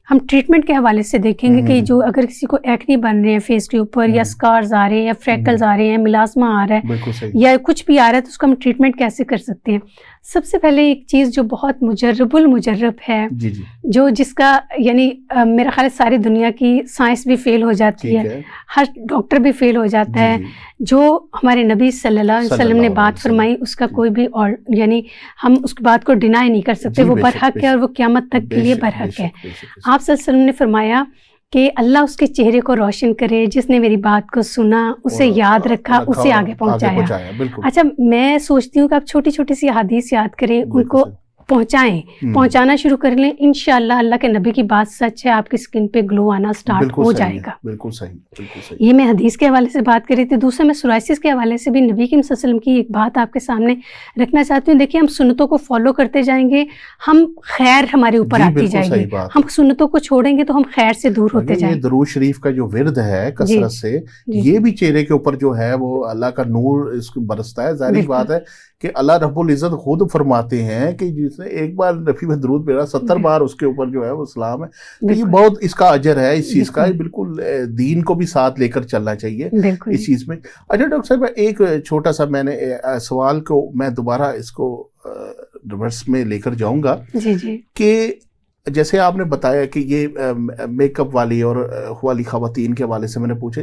हम ट्रीटमेंट के हवाले से देखेंगे कि जो अगर किसी को एक्ने बन रहे हैं फेस के ऊपर, या स्कार्स आ रहे हैं, या फ्रैकल्स आ रहे हैं, मिलास्मा आ रहा है, बिल्कुल सही। या कुछ भी आ रहा है, तो उसका हम ट्रीटमेंट कैसे कर सकते हैं। सबसे पहले एक चीज़ जो बहुत मुजर्रब है, जी जी जो जिसका यानी मेरा ख्याल है सारी दुनिया की साइंस भी फेल हो जाती ठीक है, है। हर डॉक्टर भी फेल हो जाता जी है। जी जो हमारे नबी सल्लल्लाहु अलैहि वसल्लम ने सल्लल्लाहु बात अलैहि फरमाई, उसका कोई भी और यानी हम उस बात को डिनाई नहीं कर सकते। जी वो बेशक, बरहक है बेशक। और वो क़यामत तक के लिए बेशक, बरहक बेशक, है। बेशक, बेशक। आप सल्लल्लाहु अलैहि वसल्लम ने फरमाया कि अल्लाह उसके चेहरे को रोशन करे, जिसने मेरी बात को सुना, उसे और याद रखा, उसे आगे पहुंचाया। बिल्कुल। अच्छा, मैं सोचती हूँ कि आप छोटी छोटी सी हदीस याद करें, बिल्कुल उनको सही। पहुंचाएं, पहुंचाना शुरू कर लें। इंशाअल्लाह अल्लाह के नबी की बात सच है, आपकी स्किन पे ग्लो आना स्टार्ट बिल्कुल हो सही है, जाएगा। बिल्कुल सही, बिल्कुल सही। ये मैं हदीस के हवाले से बात कर रही थी। दूसरा, मैं सोराइसिस के हवाले से भी नबी करीम सल्लल्लाहु अलैहि वसल्लम की एक बात आपके सामने रखना चाहती हूँ। देखिए, हम सुन्नतों को फॉलो करते जाएंगे, हम खैर हमारे ऊपर जी आती बिल्कुल सही जाएगी। बात हम है। सुन्नतों को छोड़ेंगे तो हम खैर से दूर होते ये जाएंगे। दरूद शरीफ का जो विर्द है जी कसरत से, जी ये भी चेहरे के ऊपर जो है वो अल्लाह का नूर इसको बरसता है। जाहिर सी बिल्कुल बात है कि अल्लाह रब्बुल इज़्ज़त खुद फरमाते हैं कि जिसने एक बार नबी में दरूद भेजा 70 बार उसके ऊपर जो है वो सलाम है। तो ये बिल्कुल बहुत इसका अजर है इस चीज़ का। बिल्कुल बिल्कुल दीन को भी साथ लेकर चलना चाहिए बिल्कुल इस चीज़ में। अच्छा डॉक्टर साहब, एक छोटा सा मैंने सवाल को मैं दोबारा इसको रिवर्स में लेकर जाऊंगा जी जी कि जैसे आपने बताया कि ये मेकअप वाली और वाली खवातीन के हवाले से मैंने पूछा,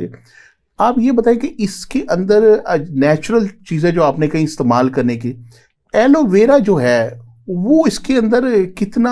आप ये बताएं कि इसके अंदर नेचुरल चीज़ें जो आपने कहीं इस्तेमाल करने की, एलोवेरा जो है वो इसके अंदर कितना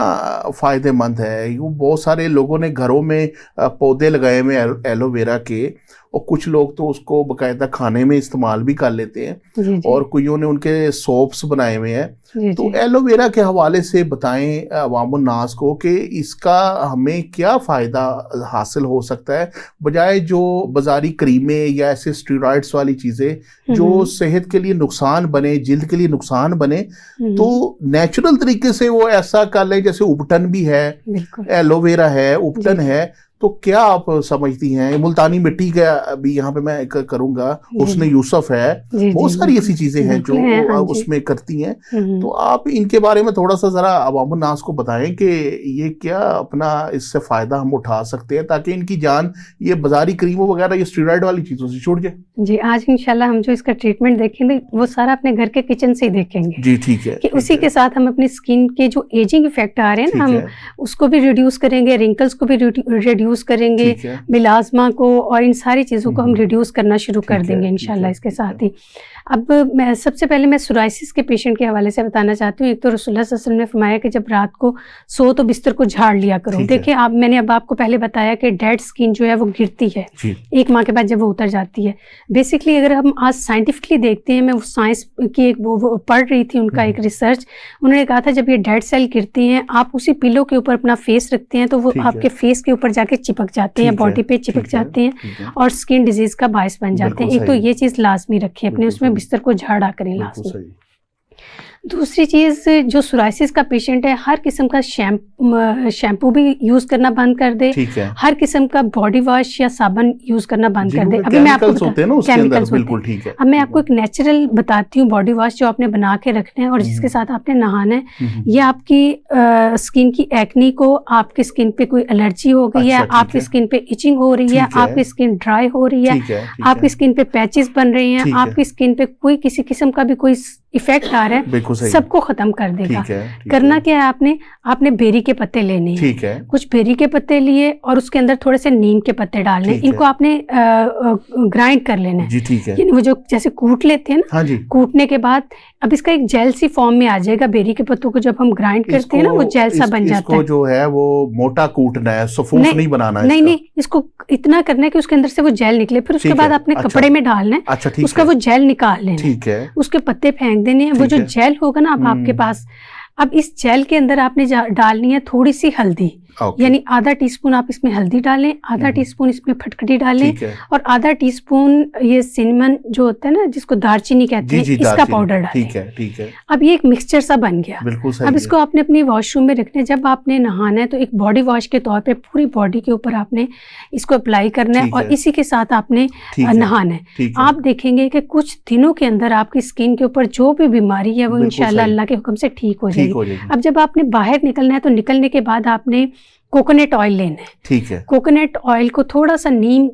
फ़ायदेमंद है? वो बहुत सारे लोगों ने घरों में पौधे लगाए हुए एलोवेरा के, और कुछ लोग तो उसको बाकायदा खाने में इस्तेमाल भी कर लेते हैं, जी जी और कोईयों ने उनके सोप्स बनाए हुए हैं। जी तो जी एलोवेरा के हवाले से बताएं अवामुन नास को कि इसका हमें क्या फ़ायदा हासिल हो सकता है, बजाय जो बाजारी क्रीमें या ऐसे स्टेरॉइड्स वाली चीज़ें जो सेहत के लिए नुकसान बने, जिल्द के लिए नुकसान बने। तो नेचुरल तरीके से वो ऐसा कर लें, जैसे उपटन भी है, बिल्कुल एलोवेरा है, उपटन जी है। तो क्या आप समझती हैं, मुल्तानी मिट्टी का भी यहाँ पे मैं करूँगा, जी उसने जी यूसुफ है, जी बहुत जी सारी बिल्कुल ऐसी चीज़ें हैं जो बिल्कुल है, हाँ जी। उसमें करती हैं। हम्म तो आप इनके बारे में थोड़ा सा ज़रा अवामुन नास को बताएं कि ये क्या अपना इससे फ़ायदा हम उठा सकते हैं, ताकि इनकी जान ये बाजारी क्रीमों वगैरह ये स्टेरॉइड वाली चीज़ों से छूट जाए। जी, आज इंशाल्लाह हम जो इसका ट्रीटमेंट देखेंगे वो सारा अपने घर के किचन से ही देखेंगे जी ठीक है, कि उसी के साथ हम अपनी स्किन के जो एजिंग इफेक्ट आ रहे हैं ना, ठीक हम है, उसको भी रिड्यूस करेंगे, रिंकल्स को भी रिड्यूस करेंगे, ठीक है, मिलाजमा को, और इन सारी चीज़ों को हम हम्म, रिड्यूस करना शुरू कर ठीक है, देंगे ठीक इंशाल्लाह है, इसके ठीक साथ है, ही। अब मैं सबसे पहले मैं सोराइसिस के पेशेंट के हवाले से बताना चाहती हूँ। एक तो रसूलुल्लाह सल्लल्लाहु अलैहि वसल्लम ने फरमाया कि जब रात को सो तो बिस्तर को झाड़ लिया करो। ठीक है, देखिए आप, मैंने अब आपको पहले बताया कि डेड स्किन जो है वो गिरती है जी, 1 माह के बाद जब वो उतर जाती है। बेसिकली अगर हम आज साइंटिफिकली देखते हैं, मैं वो साइंस की एक वो पढ़ रही थी, उनका एक रिसर्च, उन्होंने कहा था जब ये डेड सेल गिरती हैं, आप उसी पिलो के ऊपर अपना फेस रखते हैं तो वो ठीक है, आपके फेस के ऊपर जाके चिपक जाते हैं, ठीक है, बॉडी पे चिपक ठीक है, जाते हैं ठीक है, और स्किन डिजीज का बायस बन जाते हैं। बिल्कुल एक तो सही, ये चीज़ लाजमी रखें अपने, बिल्कुल उसमें सही, बिस्तर को झाड़ा करें बिल्कुल लाजमी। सही, दूसरी चीज़, जो सोराइसिस का पेशेंट है, हर किस्म का शैम्पू भी यूज़ करना बंद कर दे, ठीक है, हर किस्म का बॉडी वॉश या साबुन यूज़ करना बंद जी, कर दे। क्योंकि अभी मैं आपको केमिकल्स होते हैं ना उसके अंदर, केमिकल्स होते हैं। बिल्कुल ठीक है, अब मैं ठीक आपको है, एक नेचुरल बताती हूँ बॉडी वॉश जो आपने बना के रखना है और जिसके साथ आपने नहाना है। ये आपकी स्किन की एक्नी को, आपकी स्किन पे कोई एलर्जी हो गई है, अच्छा, ठीक आपकी है, स्किन पे इचिंग हो रही है, ठीक है, आपकी स्किन ड्राई हो रही है, ठीक है, ठीक आपकी है, स्किन पे पैचेस बन रही हैं, ठीक है, आपकी स्किन पे कोई किसी किस्म का भी कोई इफेक्ट आ रहा है, बिल्कुल सही, सबको खत्म कर देगा। ठीक है, ठीक करना है, क्या है, आपने बेरी के पत्ते लेने हैं, ठीक है, कुछ बेरी के पत्ते लिए और उसके अंदर थोड़े से नीम के पत्ते डालने हैं। ठीक है, इनको आपने ग्राइंड कर लेना है, जी ठीक है, यानी वो जो जैसे कूट लेते हैं ना, हाँ जी, कूटने के बाद अब इसका एक जेल सी फॉर्म में आ जाएगा। बेरी के पत्तों को जब हम ग्राइंड करते हैं ना, वो जेल सा बन जाता इसको है। जो है वो मोटा कूटना है, सफूफ नहीं बनाना है नहीं इसका। नहीं, इसको इतना करना है कि उसके अंदर से वो जेल निकले, फिर उसके ठीक बाद है, आपने अच्छा, कपड़े में डालना है, अच्छा ठीक उसका है, वो जेल निकाल लेना है, ठीक है, उसके पत्ते फेंक देने हैं। वो ठीक जो है, जेल होगा ना अब आपके पास, अब इस जेल के अंदर आपने डालनी है थोड़ी सी हल्दी, ओके, यानी आधा टीस्पून आप इसमें हल्दी डालें, आधा टीस्पून इसमें फटकड़ी डालें, ठीक है, और आधा टीस्पून ये सिनेमन जो होता है ना, जिसको दालचीनी कहते जी हैं, जी, इसका दालचीनी, पाउडर डालें। ठीक है, ठीक है, अब ये एक मिक्सचर सा बन गया। बिल्कुल सही अब है, इसको आपने अपनी वॉशरूम में रखना है। जब आपने नहाना है तो एक बॉडी वॉश के तौर पे पूरी बॉडी के ऊपर आपने इसको अप्लाई करना है ठीक और है, इसी के साथ आपने ठीक है, नहाना है। ठीक है, आप देखेंगे कि कुछ दिनों के अंदर आपकी स्किन के ऊपर जो भी बीमारी है वो बिल्कुल इंशाल्लाह सही, अल्लाह के हुक्म से ठीक हो ठीक जाएगी। हो जाएगी, अब जब आपने बाहर निकलना है तो निकलने के बाद आपने कोकोनट ऑयल लेना है। ठीक है, कोकोनट ऑयल को थोड़ा सा नीम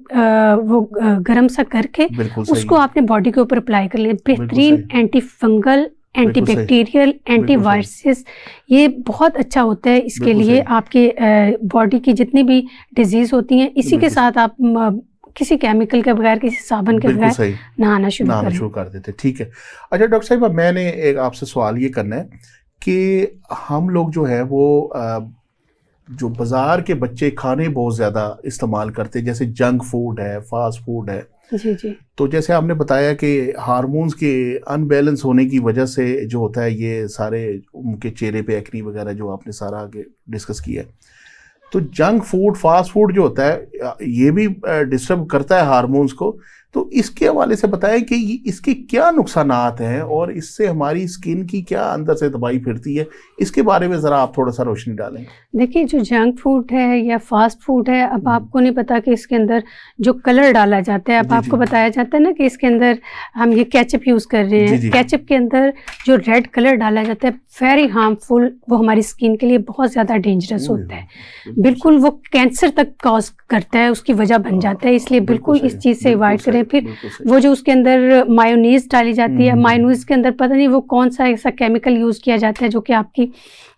गरम सा करके बिल्कुल सही, उसको आपने बॉडी के ऊपर अप्लाई कर लिया। बिल्कुल बेहतरीन सही, एंटी फंगल, एंटी बिल्कुल सही, बैक्टीरियल, एंटी बिल्कुल सही, वायरसेस, ये बहुत अच्छा होता है इसके बिल्कुल लिए। सही, आपके बॉडी की जितनी भी डिजीज होती हैं, इसी के बिल्कुल साथ आप किसी केमिकल के बगैर, किसी साबुन के बिल्कुल बगैर सही, नहाना शुरू नहाना करें। शुरू कर देते, ठीक है। अच्छा डॉक्टर साहब, अब मैंने एक आपसे सवाल ये करना है कि हम लोग जो है वो जो बाजार के बच्चे खाने बहुत ज़्यादा इस्तेमाल करते हैं, जैसे जंक फूड है, फास्ट फूड है, जी जी तो जैसे आपने बताया कि हार्मोन्स के अनबैलेंस होने की वजह से जो होता है ये सारे उनके चेहरे पे एक्नी वगैरह जो आपने सारा आगे डिस्कस किया है, तो जंक फूड, फास्ट फूड जो होता है ये भी डिस्टर्ब करता है हार्मोन्स को। तो इसके हवाले से बताएं कि इसके क्या नुकसानात हैं और इससे हमारी स्किन की क्या अंदर से तबाही फिरती है, इसके बारे में ज़रा आप थोड़ा सा रोशनी डालें। देखिए, जो जंक फूड है या फास्ट फूड है, अब आपको नहीं पता कि इसके अंदर जो कलर डाला जाता है, अब जी, आपको जी। बताया जाता है ना कि इसके अंदर हम ये केचप यूज़ कर रहे जी, हैं, जी। केचप के अंदर जो रेड कलर डाला जाता है वेरी हार्मफुल, वो हमारी स्किन के लिए बहुत ज़्यादा डेंजरस होता है। बिल्कुल वो कैंसर तक कॉज करता है, उसकी वजह बन जाता है, इसलिए बिल्कुल बिल्कुल इस सही, चीज़ से बिल्कुल अवॉइड सही, करें हैं। फिर बिल्कुल सही। वो जो उसके अंदर मायोनीज डाली जाती है, हम्म। मायोनीज के अंदर पता नहीं वो कौन सा ऐसा केमिकल यूज किया जाता है जो कि आपकी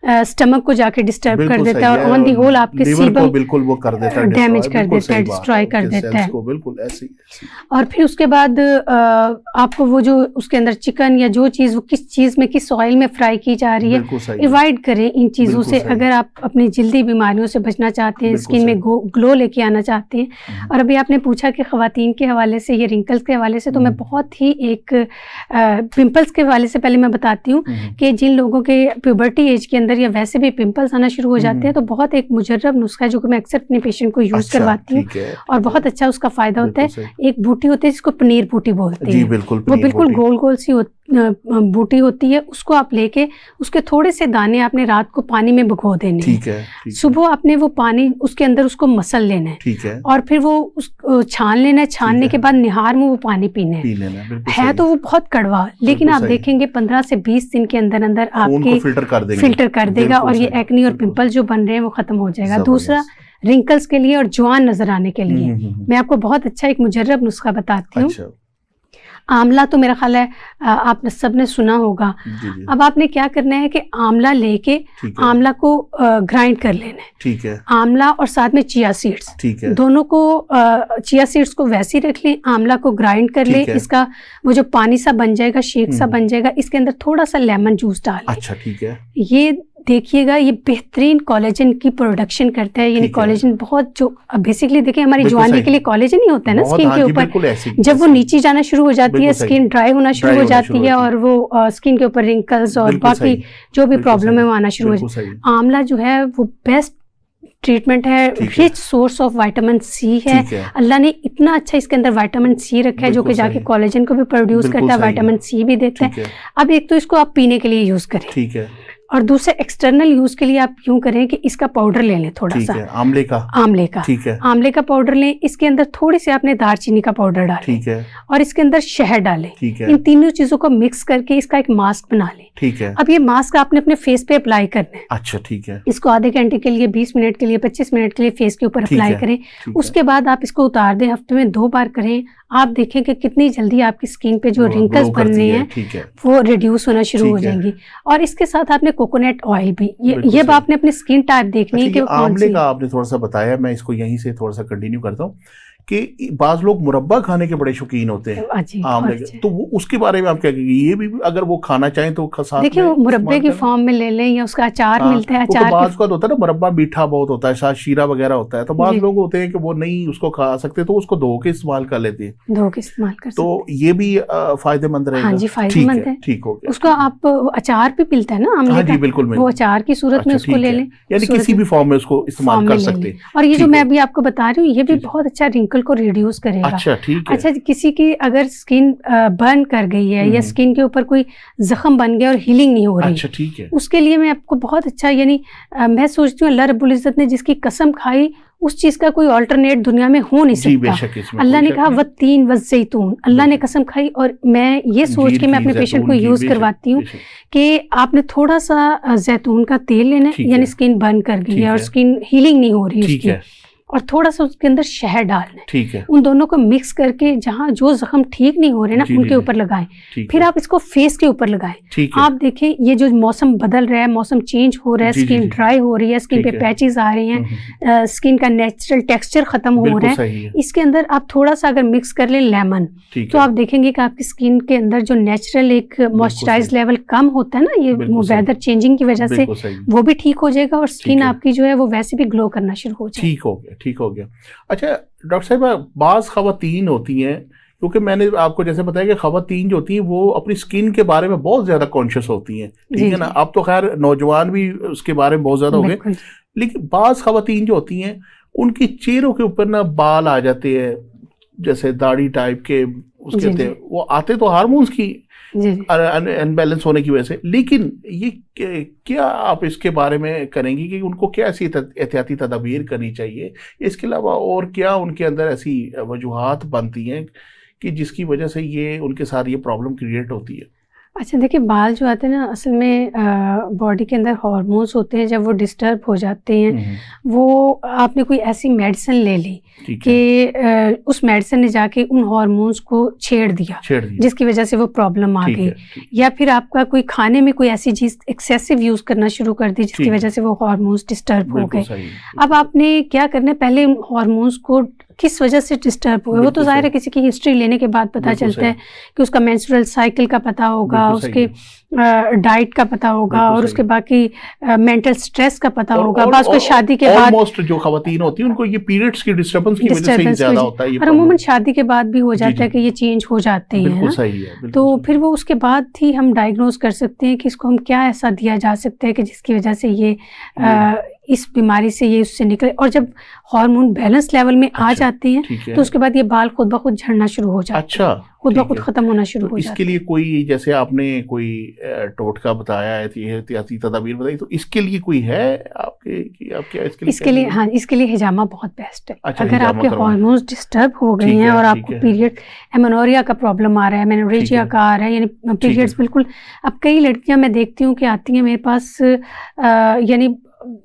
स्टमक को जाके डिस्टर्ब कर बिल्कुल देता सही है और ऑन दी होल आपके लीवर को सीबम बिल्कुल वो कर देता है, डैमेज डिस्ट्रॉय, कर बिल्कुल देता है, सही बात है, डिस्ट्रॉय कर उनके देता सेल्स है। को बिल्कुल ऐसे ही। और फिर उसके बाद आपको वो जो उसके अंदर चिकन या जो चीज़ वो किस चीज़ में, किस ऑयल में फ्राई की जा रही है, बिल्कुल सही है, अवॉइड करें इन चीज़ों बिल्कुल से। सही। अगर आप अपनी जल्दी बीमारियों से बचना चाहते हैं, बिल्कुल स्किन में सही। ग्लो लेके आना चाहते हैं। और अभी आपने पूछा कि ख़वातीन के हवाले से, ये रिंकल्स के हवाले से, तो मैं बहुत ही एक पिंपल्स के हवाले से पहले मैं बताती हूँ कि जिन लोगों के प्यूबर्टी एज के अंदर या वैसे भी पिंपल्स आना शुरू हो जाते हैं, तो बहुत एक मुजर्रब नुस्खा है जो कि मैं अक्सर अपने पेशेंट को यूज़ अच्छा, करवाती हूँ ठीक है, और बहुत अच्छा उसका फ़ायदा होता बिल्कुल है। सही। एक बूटी होती है जिसको पनीर बूटी बोलते जी हैं, बिल्कुल, वो पनीर बिल्कुल बोटी। गोल गोल सी बूटी होती है। उसको आप लेके उसके थोड़े से दाने आपने रात को पानी में भिगो देने हैं। ठीक है, ठीक है, सुबह आपने वो पानी उसके अंदर उसको मसल लेना है ठीक है, और फिर वो छान लेना है। छानने है। के बाद निहार में वो पानी पीना है। पी लेना, बिल्कुल है सही तो वो बहुत कड़वा, लेकिन बिल्कुल आप सही। देखेंगे 15 से 20 दिन के अंदर अंदर खून को आपके फिल्टर कर देंगे, फिल्टर कर देगा बिल्कुल और ये सही, एक्नी और बिल्कुल। पिंपल जो बन रहे हैं वो खत्म हो जाएगा। दूसरा, जबरदस्त। रिंकल्स के लिए और जवान नजर आने के लिए हम्म। मैं आपको बहुत अच्छा एक मुजर्रब नुस्खा बताती हूँ। अच्छा, आंवला तो मेरा ख्याल है आप सबने सुना होगा। जी जी, अब आपने क्या करना है कि आंवला लेके ठीक है, आंवला को ग्राइंड कर लेना है। ठीक है, आंवला और साथ में चिया सीड्स, ठीक है, दोनों को चिया सीड्स को वैसे ही रख लें, आंवला को ग्राइंड कर लें। ठीक है। इसका वो जो पानी सा बन जाएगा, शेक सा हम्म। बन जाएगा, इसके अंदर थोड़ा सा लेमन जूस डाल लें। अच्छा, ठीक है, ये देखिएगा, ये बेहतरीन कोलेजन की प्रोडक्शन करता है। यानी ठीक है। कोलेजन बहुत जो बेसिकली देखिए हमारी बिल्कुल जवानी सही। के लिए कोलेजन ही होता है ना बहुत, स्किन हाँ के जी, ऊपर। बिल्कुल ऐसे जब वो ऐसे। नीचे जाना शुरू हो जाती है, बिल्कुल सही। स्किन ड्राई होना शुरू ड्राई हो होना जाती शुरू है होती और वो स्किन के ऊपर रिंकल्स और बिल्कुल बाकी सही, जो भी बिल्कुल प्रॉब्लम है सही, वो आना शुरू हो बिल्कुल जाती है। सही। आंवला जो है वो बेस्ट ट्रीटमेंट है, ठीक है। Rich source of vitamin C है। ठीक है। अल्लाह ने इतना अच्छा इसके अंदर विटामिन सी रखा है जो कि बिल्कुल जाके सही। कोलेजन को भी प्रोड्यूस बिल्कुल करता है, सही। विटामिन सी भी देता ठीक है। है, अब एक तो इसको आप पीने के लिए यूज करें ठीक है, और दूसरे एक्सटर्नल यूज के लिए आप यूं करें कि इसका पाउडर ले लें थोड़ा ठीक सा, है, आंवले का, आंवले का। ठीक है, आंवले का पाउडर लें, इसके अंदर थोड़ी सी आपने दालचीनी का पाउडर डालें ठीक है, और इसके अंदर शहद डालें। ठीक है, इन तीनों चीजों को मिक्स करके इसका एक मास्क बना लें। ठीक है। अब ये मास्क आपने अपने फेस पे अप्लाई करना है। अच्छा, ठीक है, इसको आधे घंटे के लिए, 20 मिनट के लिए, 25 मिनट के लिए फेस के ऊपर ठीक अप्लाई है, करें। ठीक है। उसके बाद आप इसको उतार दें, हफ्ते में 2 बार करें। आप देखें कि कितनी जल्दी आपकी स्किन पे जो रिंकल्स ग्लो बन करती रहे है, हैं ठीक है, वो रिड्यूस होना शुरू हो ठीक है। जाएंगी। और इसके साथ आपने कोकोनट ऑयल भी, बिल्कुल ये सही। आपने अपनी स्किन टाइप देखनी अच्छा, है कि ये वो कौन आंवले सी का आपने थोड़ा सा बताया, मैं इसको यहीं से थोड़ा सा कंटिन्यू करता हूँ कि बाज लोग मुरब्बा खाने के बड़े शौकीन होते हैं जी, आंवले बहुत के, अच्छे। तो वो उसके बारे में आप क्या कहेंगे? ये भी अगर वो खाना चाहें तो साथ देखिए में वो मुरब्बे इस्तेमाल की करें? फॉर्म में ले लें या उसका अचार हाँ, मिलता है, वो तो अचार बाज का होता है ना, मुरब्बा मीठा बहुत होता है, साथ शीरा वगैरह होता है, तो बाज जी। लोग होते हैं कि वो नहीं उसको खा सकते, तो उसको धो के इस्तेमाल कर लेते हैं, धो के इस्तेमाल कर सकते तो ये भी फायदेमंद हैं। रहेगा। हाँ जी, ठीक फायदेमंद है। ठीक हो गया। उसको आप अचार भी मिलता है ना आंवले हाँ जी, का, बिल्कुल वो बिल्कुल। अचार की सूरत में अच्छा, उसको ठीक ले है, लें, यानी सूरत किसी में भी फॉर्म में उसको इस्तेमाल फॉर्म कर में ले सकते लें। हैं। और ये जो ठीक मैं है। अभी आपको बता रही हूँ ये भी ठीक। बहुत अच्छा रिंकल को रिड्यूस करेगा। अच्छा, ठीक है। अच्छा, किसी की अगर स्किन बर्न कर गई है या स्किन के ऊपर कोई जख्म बन गया और हीलिंग नहीं हो रही, अच्छा, ठीक है। उसके लिए मैं आपको बहुत अच्छा, यानी मैं सोचती हूँ अल्लाह रब्बुल इज़्ज़त ने जिसकी कसम खाई उस चीज का कोई ऑल्टरनेट दुनिया में हो नहीं जी सकता। बेशक, इसमें अल्लाह कोई ने शक कहा नहीं। वत्तीन वज़ैतून, अल्लाह ने कसम खाई। और मैं ये सोच के मैं अपने पेशेंट को यूज करवाती हूँ कि आपने थोड़ा सा जैतून का तेल लेना है, यानी स्किन बर्न कर गई है और स्किन हीलिंग नहीं हो रही उसकी, और थोड़ा सा उसके अंदर शहद डालना है। ठीक है। उन दोनों को मिक्स करके जहाँ जो जख्म ठीक नहीं हो रहे ना उनके ऊपर लगाएं, फिर आप इसको फेस के ऊपर लगाएं। आप देखें ये जो मौसम बदल रहा है, मौसम चेंज हो रहा है, स्किन ड्राई हो रही है, स्किन पे पैचेस आ रहे हैं, स्किन का नेचुरल टेक्सचर खत्म हो रहा है। इसके अंदर आप थोड़ा सा अगर मिक्स कर लें लेमन, तो आप देखेंगे कि आपकी स्किन के अंदर जो नेचुरल एक मॉइस्चराइज लेवल कम होता है ना, ये वेदर चेंजिंग की वजह से वो भी ठीक हो जाएगा और स्किन आपकी जो है वो वैसे भी ग्लो करना शुरू हो जाएगी। ठीक हो गया। अच्छा डॉक्टर साहब, बाज़ ख़वातीन होती हैं, क्योंकि मैंने आपको जैसे बताया कि ख़वातीन जो होती हैं वो अपनी स्किन के बारे में बहुत ज़्यादा कॉन्शियस होती हैं, ठीक है ना। अब तो खैर नौजवान भी उसके बारे में बहुत ज़्यादा हो गए, लेकिन बाज़ ख़वातीन जो होती हैं उनकी चेहरों के ऊपर ना बाल आ जाते हैं, जैसे दाढ़ी टाइप के, उसके वो आते तो हार्मोन्स की अनबैलेंस होने की वजह से, लेकिन ये क्या आप इसके बारे में करेंगी कि उनको क्या ऐसी एहतियाती तदाबीर करनी चाहिए? इसके अलावा और क्या उनके अंदर ऐसी वजूहात बनती हैं कि जिसकी वजह से ये उनके साथ ये प्रॉब्लम क्रिएट होती है? अच्छा देखिए, बाल जो आते हैं ना असल में बॉडी के अंदर हार्मोन्स होते हैं, जब वो डिस्टर्ब हो जाते हैं, वो आपने कोई ऐसी मेडिसिन ले ली ठीक है, कि उस मेडिसिन ने जाके उन हार्मोन्स को छेड़ दिया जिसकी वजह से वो प्रॉब्लम आ ठीक गई, है, ठीक या फिर आपका कोई खाने में कोई ऐसी चीज़ एक्सेसिव यूज़ करना शुरू कर दी जिसकी ठीक है, वजह से वो हार्मोन्स डिस्टर्ब हो बिल्कुल गए। सही, अब आपने क्या करना है, पहले उन हार्मोन्स को किस वजह से डिस्टर्ब हुए, वो तो बिल्कुल ज़ाहिर है सही, किसी की हिस्ट्री लेने के बाद पता बिल्कुल चलता सही, है कि उसका मेंस्ट्रुअल साइकिल का पता होगा, बिल्कुल सही उसके है, डाइट का पता होगा, बिल्कुल और सही। उसके बाकी मेंटल स्ट्रेस का पता और होगा, और बस उसको शादी के बाद ऑलमोस्ट जो खवातीन होती है उनको ये पीरियड्स की डिस्टर्बेंस की वजह से ही डिस्टर्बेंस की ज्यादा वजह, होता है ये और अमूमन प्रॉब्लम। शादी के बाद भी हो जी जाता जी, है कि ये चेंज हो जाते हैं, है बिल्कुल ना। सही है, बिल्कुल तो सही। फिर वो उसके बाद ही हम डायग्नोज कर सकते हैं कि इसको हम क्या ऐसा दिया जा सकता है कि जिसकी वजह से ये इस बीमारी से ये उससे निकले। और जब हार्मोन बैलेंस लेवल में आ अच्छा, जाते हैं ठीक है, तो उसके बाद ये बाल खुद ब खुद झड़ना शुरू हो जाते हैं, अच्छा, खुद ब ठीक खुद है। खत्म होना शुरू तो हो इसके जाते लिए हैं। कोई, जैसे आपने कोई टोटका बताया है, एहतियाती तदाबीर बताई, तो इसके लिए कोई है आपके कि आप क्या इसके लिए इसके लिए हाँ, इसके लिए हिजामा बहुत बेस्ट है। अच्छा, अगर हिजामा आपके करवाएं, हार्मोन्स डिस्टर्ब हो गए ठीक हैं है, और ठीक आपको है, पीरियड एमेनोरिया का प्रॉब्लम आ रहा है, ठीक मेनोरेजिया है, का आ रहा है, यानी ठीक है, पीरियड्स बिल्कुल, अब कई लड़कियां मैं देखती हूँ कि आती हैं मेरे पास यानी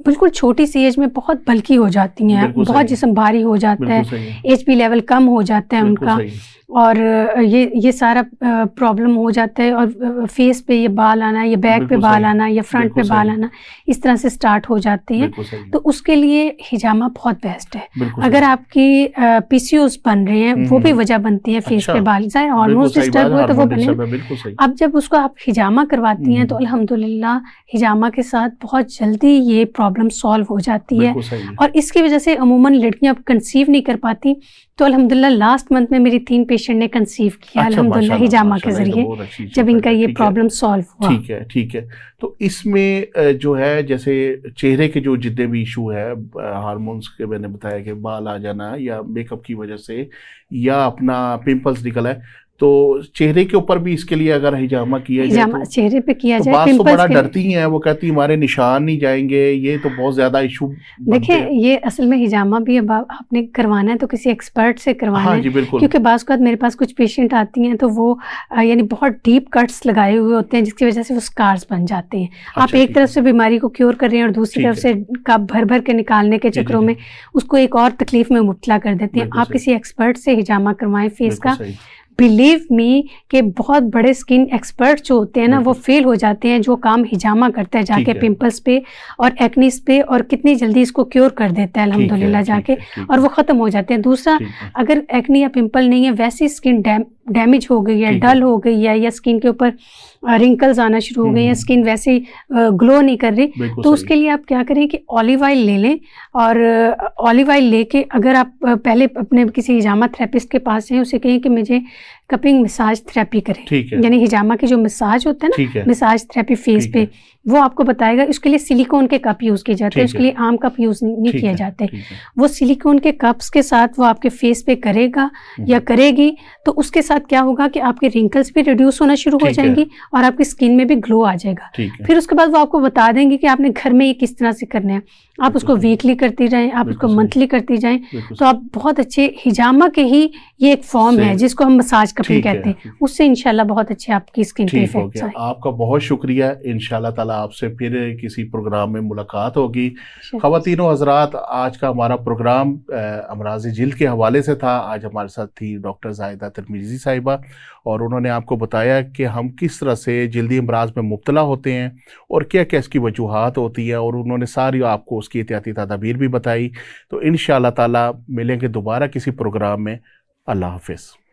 बिल्कुल छोटी सी एज में बहुत बल्की हो जाती हैं, बिल्कुल बहुत सही, जिस्म भारी हो जाता बिल्कुल है, सही है, एचपी लेवल कम हो जाता है बिल्कुल उनका, सही, और ये सारा प्रॉब्लम हो जाता है, और फेस पे ये बाल आना, या बैक पे बिल्कुल बाल सही, आना, या फ्रंट पे बिल्कुल बाल सही, आना, इस तरह से स्टार्ट हो जाते हैं। बिल्कुल सही, तो उसके लिए हिजामा बहुत बेस्ट है। बिल्कुल अगर सही। आपकी पीसीओएस बन रहे हैं, वो भी वजह बनती है फेस अच्छा, पे बाल, चाहे बिल्कुल हार्मोन्स सही बात डिस्टर्ब है, हुए तो वो हार्मोन बने। डिस्टर्ब है, बिल्कुल सही। अब जब उसको आप हिजामा करवाती हैं तो हम्म, अल्हम्दुलिल्लाह हिजामा के साथ बहुत जल्दी ये प्रॉब्लम सॉल्व हो जाती है। बिल्कुल सही है, और इसकी वजह से अमूमन लड़कियां अब कंसीव नहीं कर पाती, तो अल्हम्दुलिल्लाह लास्ट मंथ में मेरी 3 पेशेंट ने कंसीव किया अच्छा, अल्हम्दुलिल्लाह माशाल्लाह हिजामा के माशाल्लाह, ये तो ज़रिए, बहुत अच्छी जब चीज़ इनका है, ये ठीक है, प्रॉब्लम सॉल्व हुआ। ठीक है, ठीक है। तो इसमें जो है, जैसे चेहरे के जो जितने भी इशू है, हार्मोन्स के मैंने बताया कि बाल आ जाना या मेकअप की वजह से या अपना पिंपल्स निकला है, तो चेहरे के ऊपर भी इसके लिए अगर हिजामा किया जाए हिजामा चेहरे पे किया तो जाए बात तो पिंपल्स बड़ा के लिए। डरती हैं, वो कहती हमारे निशान नहीं जाएंगे, ये तो बहुत ज्यादा इशू बनते देखिए हैं। ये असल में हिजामा भी अब आपने करवाना है तो किसी एक्सपर्ट से करवाना हाँ है, जी, बिल्कुल, क्योंकि बाज़ औक़ात मेरे पास कुछ पेशेंट आती हैं तो वो यानी बहुत डीप कट्स लगाए हुए होते हैं जिसकी वजह से वो स्कार्स बन जाते हैं। आप अच्छा, एक ठीक तरफ है, से बीमारी को क्योर कर रहे हैं और दूसरी ठीक तरफ है, से कप भर भर के निकालने के जी जी चक्करों जी, में उसको एक और तकलीफ में मुब्तला कर देते हैं। बिल्कुल आप सही, किसी एक्सपर्ट से हिजामा करवाएं फेस बिल्कुल का। सही, बिलीव मी कि बहुत बड़े स्किन एक्सपर्ट जो होते हैं ना वो बिल्कुल, फेल हो जाते हैं, जो काम हिजामा करता है जाके ठीक है, पिंपल्स पे और एक्नीस पे, और कितनी जल्दी इसको क्योर कर देता है ठीक है, अल्हम्दुलिल्लाह ठीक जाके, है, ठीक और है, वो ख़त्म हो जाते हैं। दूसरा, ठीक है, अगर एक्नी या पिंपल नहीं है, वैसी स्किन डैमेज हो गई है, ठीक है, डल हो गई है, या स्किन के ऊपर रिंकल्स आना शुरू हो गए हैं, स्किन वैसे ही ग्लो नहीं कर रही, बिल्कुल तो सही, उसके लिए आप क्या करें कि ऑलिव ऑयल ले लें, और ऑलिव ऑयल लेके अगर आप पहले अपने किसी हिजामा थेरेपिस्ट के पास जाएं, उसे कहें कि मुझे कपिंग मसाज थेरेपी करें, ठीक है, यानी हिजामा की जो मसाज होता है ना, ठीक है, मसाज थेरेपी फेस ठीक पे, है, वो आपको बताएगा। उसके लिए सिलिकॉन के कप यूज़ किए जाते हैं, ठीक उसके है, लिए आम कप यूज़ नहीं ठीक किए है, जाते। ठीक है, वो सिलिकॉन के कप्स के साथ वो आपके फेस पे करेगा या करेगी, तो उसके साथ क्या होगा कि आपके रिंकल्स भी रिड्यूस होना शुरू हो ठीक है, जाएंगी और आपकी स्किन में भी ग्लो आ जाएगा। ठीक है, फिर उसके बाद वो आपको बता देंगे कि आपने घर में ये किस तरह से करना है। आप बिल्कुल उसको सही, वीकली करती जाएं, आप उसको बिल्कुल सही, मंथली करती जाएं, बिल्कुल तो आप बहुत अच्छे हिजामा के ही ये एक फॉर्म से है जिसको हम मसाज कपिंग ठीक है, कहते हैं, उससे इंशाल्लाह बहुत अच्छे आपकी स्किन पे ठीक हो इफेक्ट्स गया। आए। आपका बहुत शुक्रिया। इंशाल्लाह ताला आपसे फिर किसी प्रोग्राम में मुलाकात होगी। अच्छा, ख़वातीनो हज़रात, आज का हमारा प्रोग्राम अमराज़ जिल्द के हवाले से था। आज हमारे साथ थी डॉक्टर ज़ाहिदा तिरमिज़ी साहिबा, और उन्होंने आपको बताया कि हम किस तरह से जल्दी अमराज में मुब्तला होते हैं और क्या क्या इसकी वजूहात होती है, और उन्होंने सारी आपको उसकी एहतियाती तदाबीर भी बताई। तो इंशाल्लाह ताला मिलेंगे दोबारा किसी प्रोग्राम में। अल्लाह हाफ़िज़।